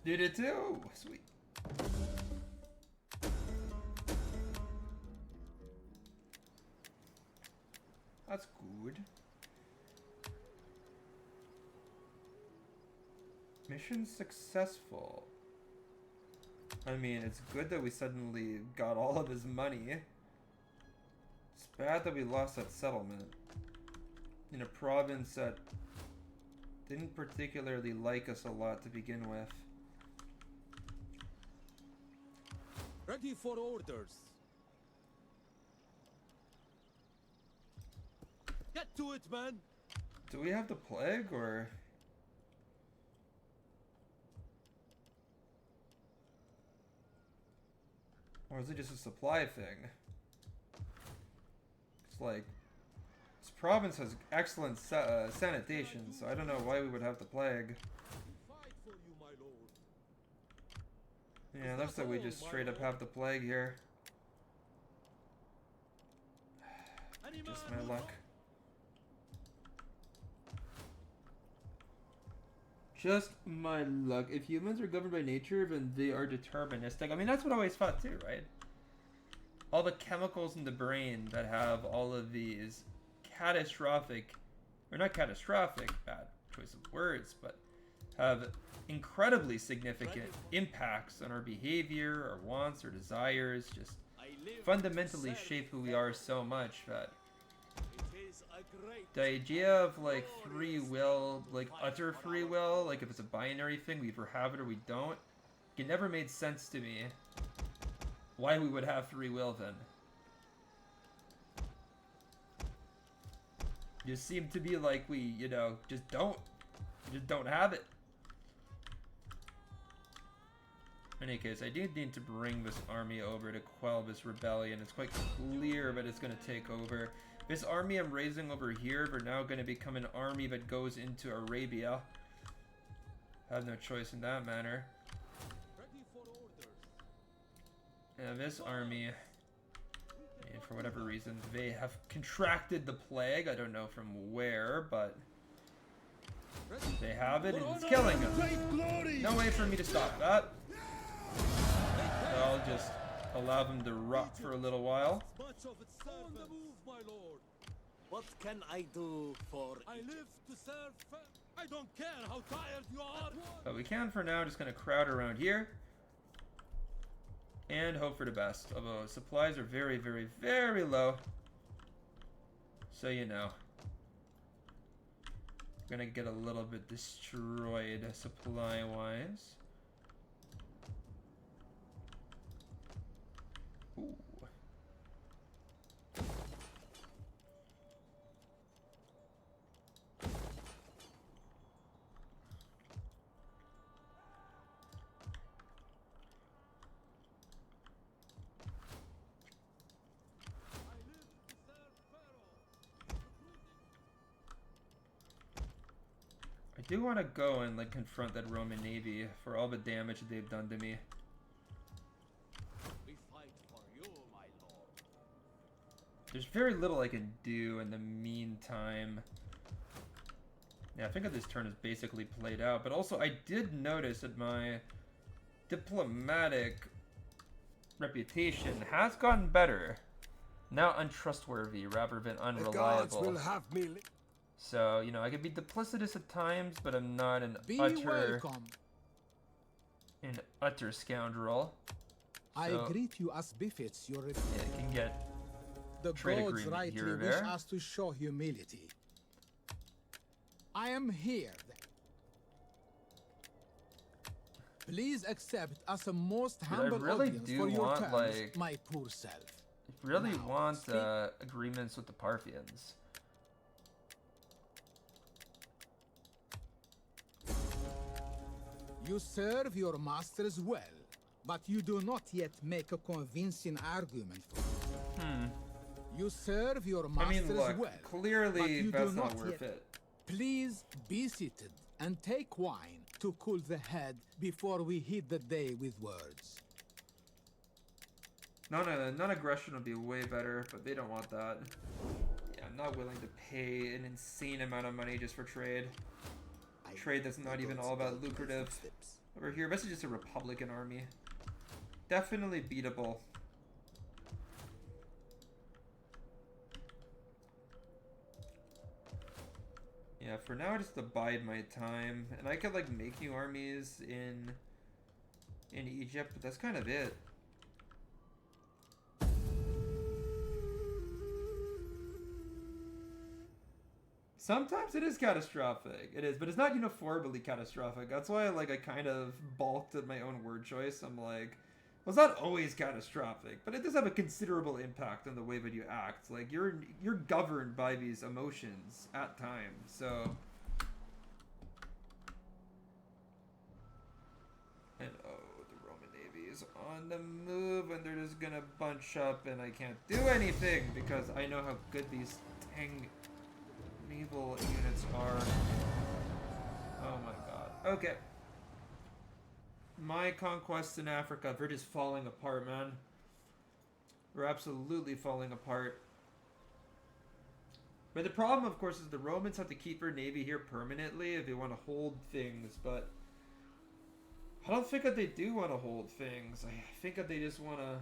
[SPEAKER 1] Did it too? Sweet. That's good. Mission successful. I mean, it's good that we suddenly got all of his money. It's bad that we lost that settlement in a province that didn't particularly like us a lot to begin with.
[SPEAKER 3] Ready for orders. Get to it, man.
[SPEAKER 1] Do we have the plague, or... Or is it just a supply thing? It's like... This province has excellent sanitation, so I don't know why we would have the plague.
[SPEAKER 3] Fight for you, my lord.
[SPEAKER 1] Yeah, looks that we just straight up have the plague here. Just my luck. Just my luck. If humans are governed by nature, then they are deterministic. I mean, that's what I always thought too, right? All the chemicals in the brain that have all of these catastrophic, or not catastrophic, bad choice of words, but have incredibly significant impacts on our behavior, our wants, our desires, just fundamentally shape who we are so much that the idea of like free will, like utter free will, like if it's a binary thing, we either have it or we don't, it never made sense to me why we would have free will then. Just seemed to be like we, you know, just don't have it. In any case, I do need to bring this army over to quell this rebellion. It's quite clear that it's going to take over. This army I'm raising over here, we're now going to become an army that goes into Arabia. I have no choice in that manner. And this army, and for whatever reason, they have contracted the plague. I don't know from where, but they have it, and it's killing them. No way for me to stop that. So I'll just allow them to rot for a little while.
[SPEAKER 3] On the move, my lord.
[SPEAKER 4] What can I do for
[SPEAKER 3] I live to serve. I don't care how tired you are.
[SPEAKER 1] But we can for now, just gonna crowd around here and hope for the best. Although supplies are very, very, very low. So you know. We're gonna get a little bit destroyed supply-wise. Ooh. I do want to go and like confront that Roman navy for all the damage that they've done to me.
[SPEAKER 4] We fight for you, my lord.
[SPEAKER 1] There's very little I can do in the meantime. Yeah, I think that this turn is basically played out, but also I did notice that my diplomatic reputation has gotten better. Now untrustworthy rather than
[SPEAKER 6] The gods will
[SPEAKER 1] unreliable.
[SPEAKER 6] have me.
[SPEAKER 1] So, you know, I can be duplicitous at times, but I'm not an
[SPEAKER 2] Be
[SPEAKER 1] utter
[SPEAKER 2] welcome.
[SPEAKER 1] scoundrel.
[SPEAKER 2] I
[SPEAKER 1] So,
[SPEAKER 2] greet you as befits your
[SPEAKER 1] yeah, it can get
[SPEAKER 2] The
[SPEAKER 1] trade
[SPEAKER 2] gods
[SPEAKER 1] agreement
[SPEAKER 2] rightly
[SPEAKER 1] here or
[SPEAKER 2] wish
[SPEAKER 1] there.
[SPEAKER 2] us to show humility. I am here. Please accept as a most
[SPEAKER 1] I
[SPEAKER 2] humble
[SPEAKER 1] really
[SPEAKER 2] audience
[SPEAKER 1] do
[SPEAKER 2] for your
[SPEAKER 1] want,
[SPEAKER 2] terms,
[SPEAKER 1] like-
[SPEAKER 2] my poor self.
[SPEAKER 1] really
[SPEAKER 2] Now,
[SPEAKER 1] want
[SPEAKER 2] speak.
[SPEAKER 1] agreements with the Parthians.
[SPEAKER 2] You serve your masters well, but you do not yet make a convincing argument for them. You serve your
[SPEAKER 1] I
[SPEAKER 2] masters
[SPEAKER 1] mean, look,
[SPEAKER 2] well, but
[SPEAKER 1] clearly
[SPEAKER 2] you
[SPEAKER 1] that's
[SPEAKER 2] do
[SPEAKER 1] not
[SPEAKER 2] not
[SPEAKER 1] worth
[SPEAKER 2] yet.
[SPEAKER 1] it.
[SPEAKER 2] Please be seated and take wine to cool the head before we heat the day with words.
[SPEAKER 1] Non-aggression would be way better, but they don't want that. Yeah, I'm not willing to pay an insane amount of money just for trade. Trade that's not even all about lucrative. Over here, this is just a Republican army. Definitely beatable. Yeah, for now I just abide my time. And I could like make new armies in Egypt, but that's kind of it. Sometimes it is catastrophic. It is, but it's not uniformly catastrophic. That's why like I kind of balked at my own word choice. I'm like, well, it's not always catastrophic, but it does have a considerable impact on the way that you act. Like you're governed by these emotions at times. So and oh, the Roman Navy is on the move and they're just gonna bunch up and I can't do anything because I know how good these naval units are. Oh my god. Okay. My conquests in Africa, they're just falling apart, man. We're absolutely falling apart. But the problem, of course, is the Romans have to keep their navy here permanently if they want to hold things, but I don't think that they do want to hold things. I think that they just want to...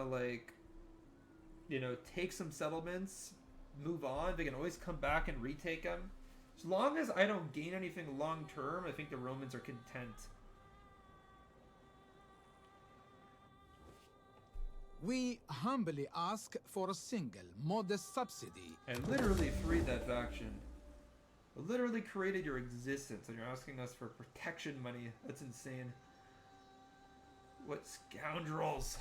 [SPEAKER 1] like, you know, take some settlements move on. They can always come back and retake them. As long as I don't gain anything long term, I think the Romans are content.
[SPEAKER 2] We humbly ask for a single, modest subsidy.
[SPEAKER 1] I literally freed that faction. I literally created your existence, and you're asking us for protection money. That's insane. What scoundrels!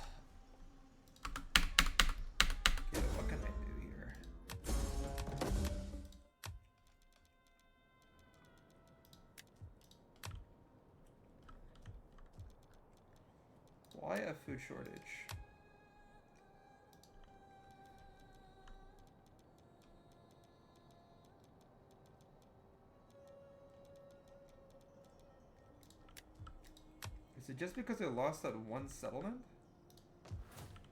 [SPEAKER 1] Okay, what can I do here? Why a food shortage? Is it just because I lost that one settlement?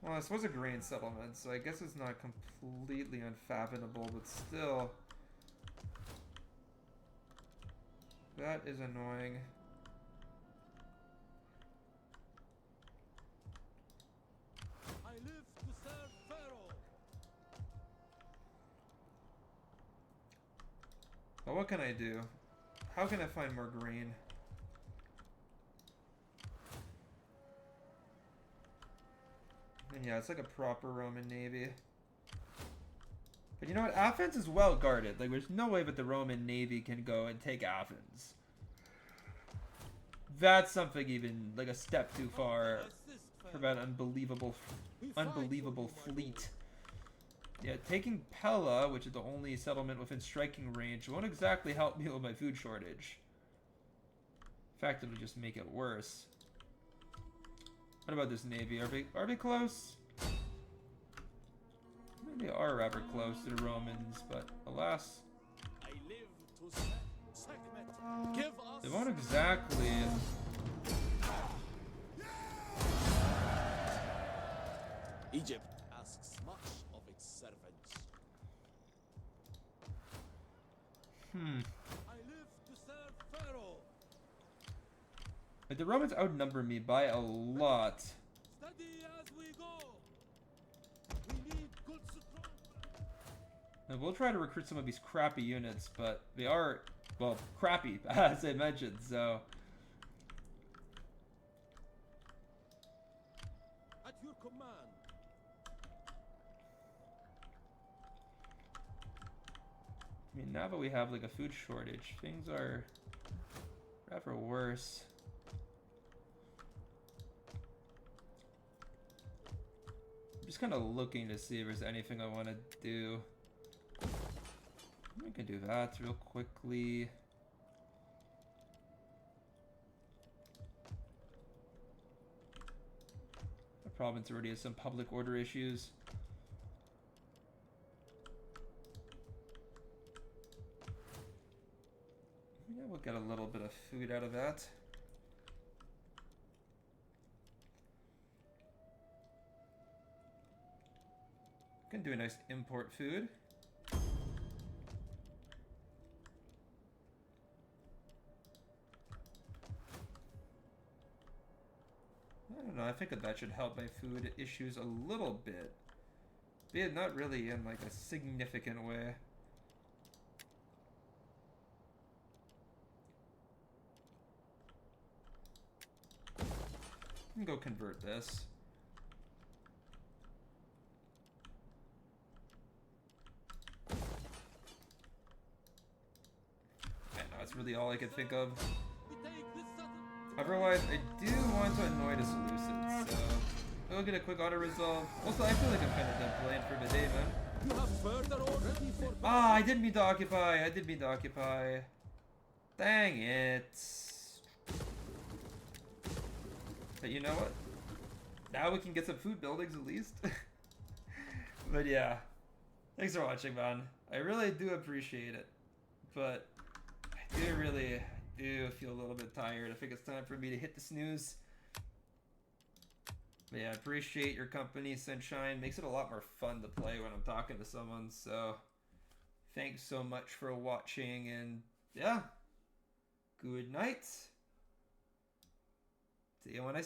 [SPEAKER 1] Well, this was a grain settlement, so I guess it's not completely unfathomable, but still. That is annoying.
[SPEAKER 3] I live to serve Pharaoh.
[SPEAKER 1] Well, what can I do? How can I find more grain? And yeah, it's like a proper Roman navy. But you know what? Athens is well guarded. Like, there's no way that the Roman navy can go and take Athens. That's something even, like, a step too far for that unbelievable fleet. Yeah, taking Pella, which is the only settlement within striking range, won't exactly help me with my food shortage. In fact, it'll just make it worse. What about this navy? Are they close? I mean, they are rather close to the Romans, but alas,
[SPEAKER 3] I live to Sekhmet. Give us.
[SPEAKER 1] they won't exactly.
[SPEAKER 3] Egypt asks much of its servants. I live to serve Pharaoh.
[SPEAKER 1] Like, the Romans outnumber me by a lot.
[SPEAKER 3] Steady as we go. We need good strong.
[SPEAKER 1] And we'll try to recruit some of these crappy units, but they are, well, crappy, as I mentioned, so.
[SPEAKER 3] At your command.
[SPEAKER 1] I mean, now that we have, like, a food shortage, things are rather worse. I'm just kind of looking to see if there's anything I want to do. We can do that real quickly. The province already has some public order issues. Yeah, we'll get a little bit of food out of that. Can do a nice import food. I don't know, I think that should help my food issues a little bit. But not really in like a significant way. I can go convert this. That's really all I could think of. Otherwise, I do want to annoy the Seleucids, so we'll get a quick auto resolve. Also, I feel like I'm kind of done playing for the day, man.
[SPEAKER 3] You have further already for.
[SPEAKER 1] Ah, I didn't mean to occupy. I did mean to occupy. Dang it. But you know what? Now we can get some food buildings at least. But yeah, thanks for watching, man. I really do appreciate it. But I do feel a little bit tired. I think it's time for me to hit the snooze. But yeah, I appreciate your company, Sunshine. Makes it a lot more fun to play when I'm talking to someone. So thanks so much for watching, and yeah, good night. See you when I